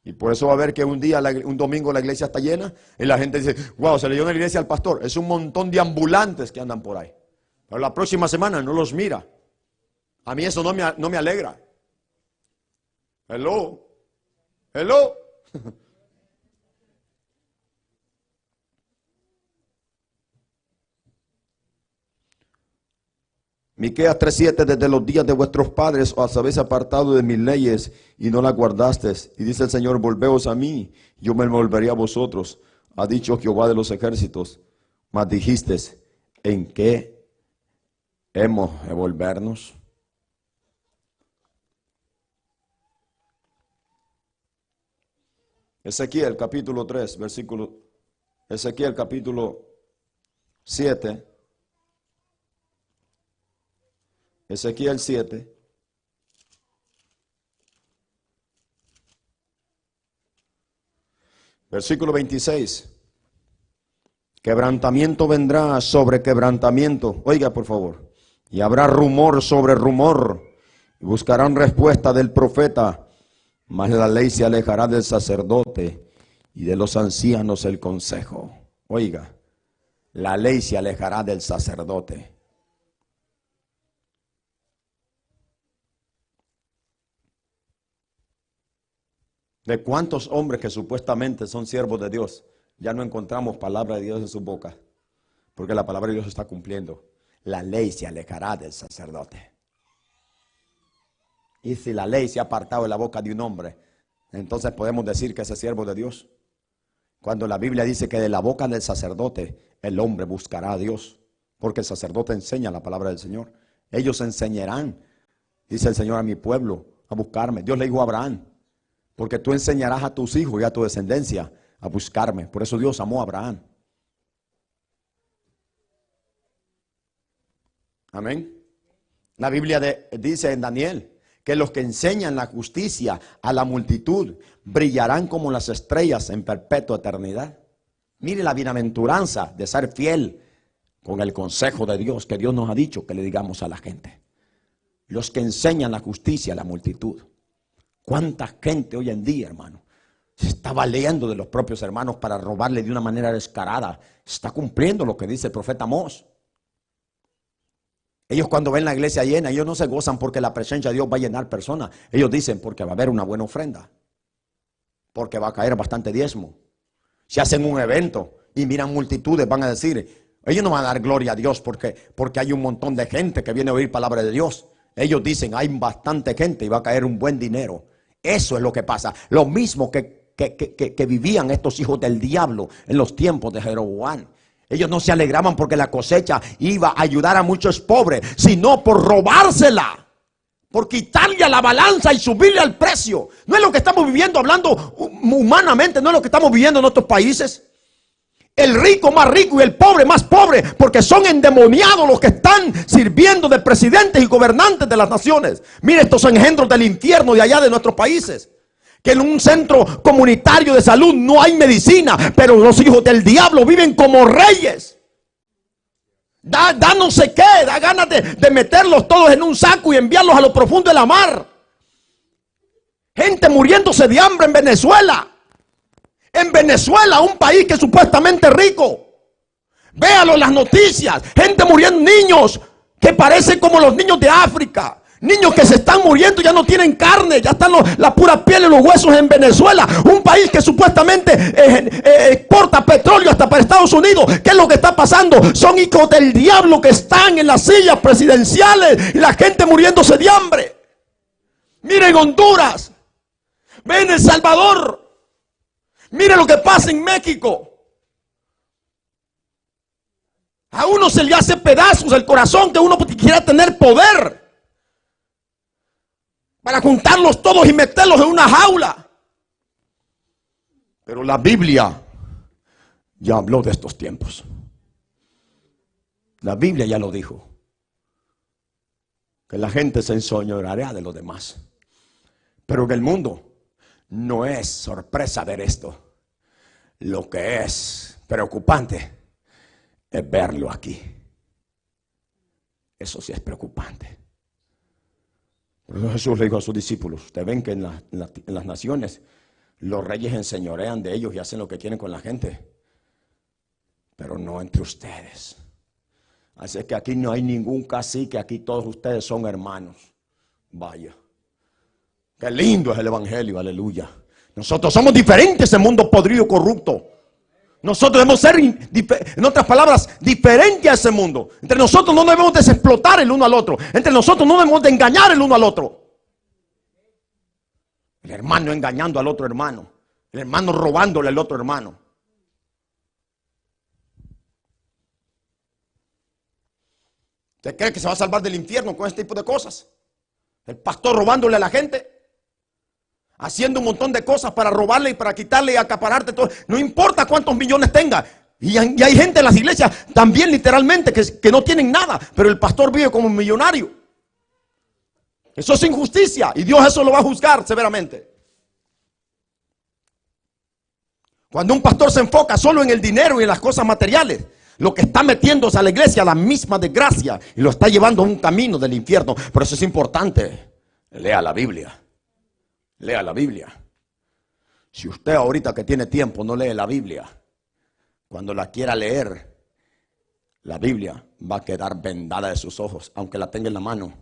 Y por eso va a ver que un domingo la iglesia está llena y la gente dice, wow, se le dio una iglesia al pastor. Es un montón de ambulantes que andan por ahí. Pero la próxima semana no los mira. A mí eso no me alegra. Hello. Miqueas 3:7, desde los días de vuestros padres os habéis apartado de mis leyes y no las guardasteis. Y dice el Señor, volveos a mí, yo me volveré a vosotros. Ha dicho Jehová de los ejércitos. Mas dijisteis, ¿en qué hemos de volvernos? Ezequiel capítulo 3, versículo, Ezequiel capítulo 7, Ezequiel 7, versículo 26. Quebrantamiento vendrá sobre quebrantamiento. Oiga, por favor. Y habrá rumor sobre rumor. Y buscarán respuesta del profeta. Mas la ley se alejará del sacerdote y de los ancianos el consejo. Oiga, la ley se alejará del sacerdote. ¿De cuántos hombres que supuestamente son siervos de Dios ya no encontramos palabra de Dios en su boca? Porque la palabra de Dios está cumpliendo. La ley se alejará del sacerdote. Y si la ley se ha apartado de la boca de un hombre, entonces podemos decir que ese es siervo de Dios. Cuando la Biblia dice que de la boca del sacerdote el hombre buscará a Dios, porque el sacerdote enseña la palabra del Señor. Ellos enseñarán, dice el Señor, a mi pueblo a buscarme. Dios le dijo a Abraham, porque tú enseñarás a tus hijos y a tu descendencia a buscarme. Por eso Dios amó a Abraham. Amén. La Biblia dice en Daniel que los que enseñan la justicia a la multitud brillarán como las estrellas en perpetua eternidad. Mire la bienaventuranza de ser fiel con el consejo de Dios que Dios nos ha dicho que le digamos a la gente. Los que enseñan la justicia a la multitud. ¿Cuánta gente hoy en día, hermano, se está valiendo de los propios hermanos para robarle de una manera descarada? Está cumpliendo lo que dice el profeta Amós. Ellos cuando ven la iglesia llena, ellos no se gozan porque la presencia de Dios va a llenar personas. Ellos dicen porque va a haber una buena ofrenda. Porque va a caer bastante diezmo. Si hacen un evento y miran multitudes, van a decir, ellos no van a dar gloria a Dios porque hay un montón de gente que viene a oír palabra de Dios. Ellos dicen, hay bastante gente y va a caer un buen dinero. Eso es lo que pasa. Lo mismo que vivían estos hijos del diablo en los tiempos de Jeroboam. Ellos no se alegraban porque la cosecha iba a ayudar a muchos pobres, sino por robársela, por quitarle a la balanza y subirle al precio. No es lo que estamos viviendo, hablando humanamente, no es lo que estamos viviendo en otros países. El rico más rico y el pobre más pobre, porque son endemoniados los que están sirviendo de presidentes y gobernantes de las naciones. Mire estos engendros del infierno de allá de nuestros países. Que en un centro comunitario de salud no hay medicina, pero los hijos del diablo viven como reyes. Da no sé qué, da ganas de meterlos todos en un saco y enviarlos a lo profundo de la mar. Gente muriéndose de hambre en Venezuela. En Venezuela, un país que es supuestamente rico. Véalo en las noticias. Gente muriendo, niños que parecen como los niños de África. Niños que se están muriendo, ya no tienen carne, ya están la pura piel y los huesos en Venezuela. Un país que supuestamente exporta petróleo hasta para Estados Unidos. ¿Qué es lo que está pasando? Son hijos del diablo que están en las sillas presidenciales y la gente muriéndose de hambre. Miren Honduras, ven El Salvador, miren lo que pasa en México. A uno se le hace pedazos el corazón que uno quiera tener poder para juntarlos todos y meterlos en una jaula. Pero la Biblia ya habló de estos tiempos. La Biblia ya lo dijo. Que la gente se enseñoreará de los demás. Pero en el mundo no es sorpresa ver esto. Lo que es preocupante es verlo aquí. Eso sí es preocupante. Jesús le dijo a sus discípulos, ustedes ven que en las naciones los reyes enseñorean de ellos y hacen lo que quieren con la gente, pero no entre ustedes. Así que aquí no hay ningún cacique, aquí todos ustedes son hermanos. Vaya, qué lindo es el evangelio, aleluya. Nosotros somos diferentes del mundo podrido y corrupto. Nosotros debemos ser, en otras palabras, diferentes a ese mundo. Entre nosotros no debemos desexplotar el uno al otro. Entre nosotros no debemos de engañar el uno al otro. El hermano engañando al otro hermano. El hermano robándole al otro hermano. ¿Usted cree que se va a salvar del infierno con este tipo de cosas? El pastor robándole a la gente. haciendo un montón de cosas para robarle y para quitarle y acapararte todo. No importa cuántos millones tenga. Y hay gente en las iglesias también literalmente que no tienen nada, pero el pastor vive como un millonario. Eso es injusticia y Dios eso lo va a juzgar severamente. Cuando un pastor se enfoca solo en el dinero y en las cosas materiales, lo que está metiéndose a la iglesia, la misma desgracia, y lo está llevando a un camino del infierno. Por eso es importante, lea la Biblia. Lea la Biblia. Si usted ahorita que tiene tiempo no lee la Biblia, cuando la quiera leer, la Biblia va a quedar vendada de sus ojos. Aunque la tenga en la mano,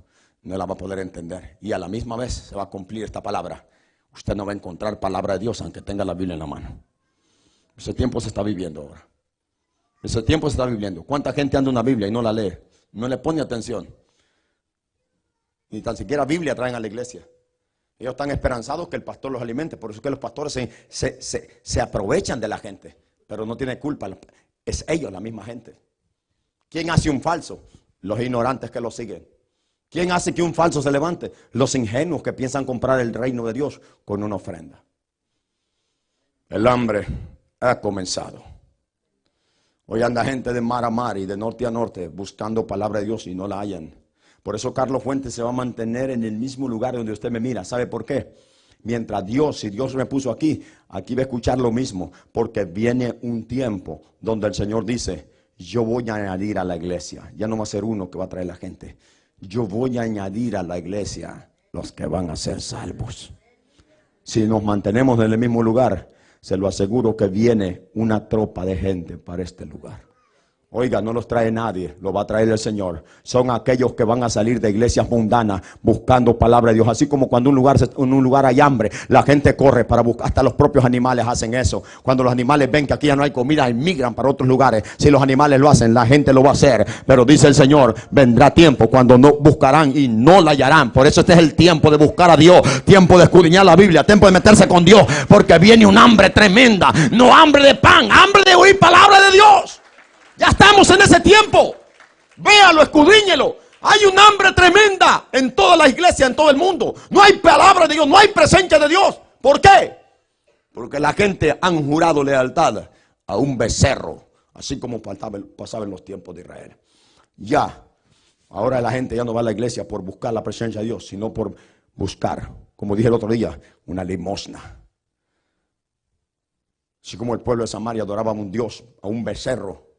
no la va a poder entender. Y a la misma vez se va a cumplir esta palabra. Usted no va a encontrar palabra de Dios aunque tenga la Biblia en la mano. Ese tiempo se está viviendo ahora. Ese tiempo se está viviendo. ¿Cuánta gente anda una Biblia y no la lee? No le pone atención. Ni tan siquiera Biblia traen a la iglesia. Ellos están esperanzados que el pastor los alimente. Por eso es que los pastores se aprovechan de la gente. Pero no tiene culpa. Es ellos, la misma gente. ¿Quién hace un falso? Los ignorantes que lo siguen. ¿Quién hace que un falso se levante? Los ingenuos que piensan comprar el reino de Dios con una ofrenda. El hambre ha comenzado. Hoy anda gente de mar a mar y de norte a norte buscando palabra de Dios y no la hallan. Por eso Carlos Fuentes se va a mantener en el mismo lugar donde usted me mira. ¿Sabe por qué? Mientras si Dios me puso aquí va a escuchar lo mismo. Porque viene un tiempo donde el Señor dice, yo voy a añadir a la iglesia. Ya no va a ser uno que va a traer la gente. Yo voy a añadir a la iglesia los que van a ser salvos. Si nos mantenemos en el mismo lugar, se lo aseguro que viene una tropa de gente para este lugar. Oiga, no los trae nadie, lo va a traer el Señor. Son aquellos que van a salir de iglesias mundanas buscando palabra de Dios. Así como cuando en un lugar hay hambre, la gente corre para buscar. Hasta los propios animales hacen eso. Cuando los animales ven que aquí ya no hay comida, emigran para otros lugares. Si los animales lo hacen, la gente lo va a hacer. Pero dice el Señor, vendrá tiempo cuando no buscarán y no la hallarán. Por eso este es el tiempo de buscar a Dios, tiempo de escudriñar la Biblia, tiempo de meterse con Dios, porque viene un hambre tremenda. No hambre de pan, hambre de oír palabra de Dios. Ya estamos en ese tiempo. Véalo, escudriñelo. Hay un hambre tremenda en todas las iglesias, en todo el mundo. No hay palabra de Dios, no hay presencia de Dios. ¿Por qué? Porque la gente han jurado lealtad a un becerro, así como pasaba en los tiempos de Israel. Ya, ahora la gente ya no va a la iglesia por buscar la presencia de Dios, sino por buscar, como dije el otro día, una limosna. Así como el pueblo de Samaria adoraba a un Dios, a un becerro,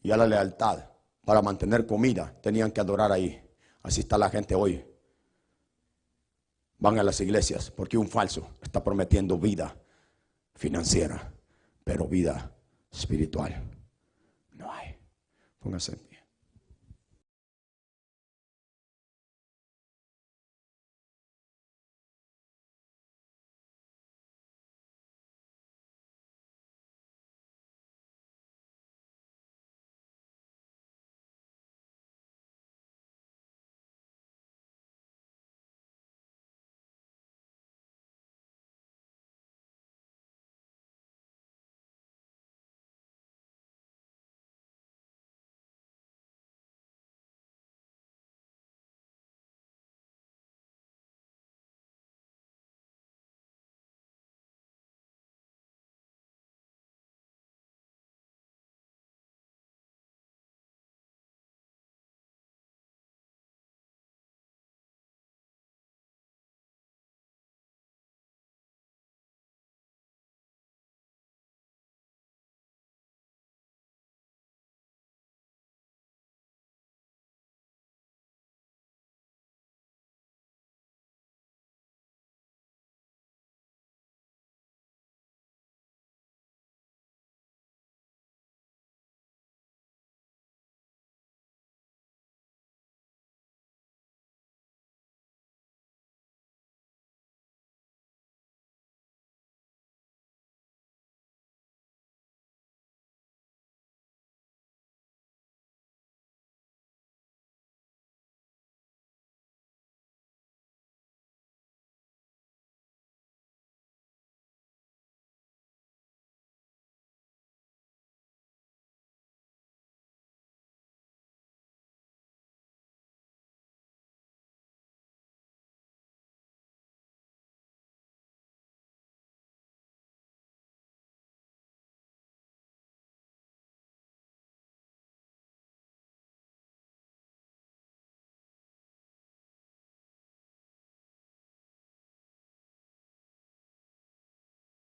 y a la lealtad para mantener comida, tenían que adorar ahí. Así está la gente hoy. Van a las iglesias porque un falso está prometiendo vida financiera, pero vida espiritual no hay. Póngase.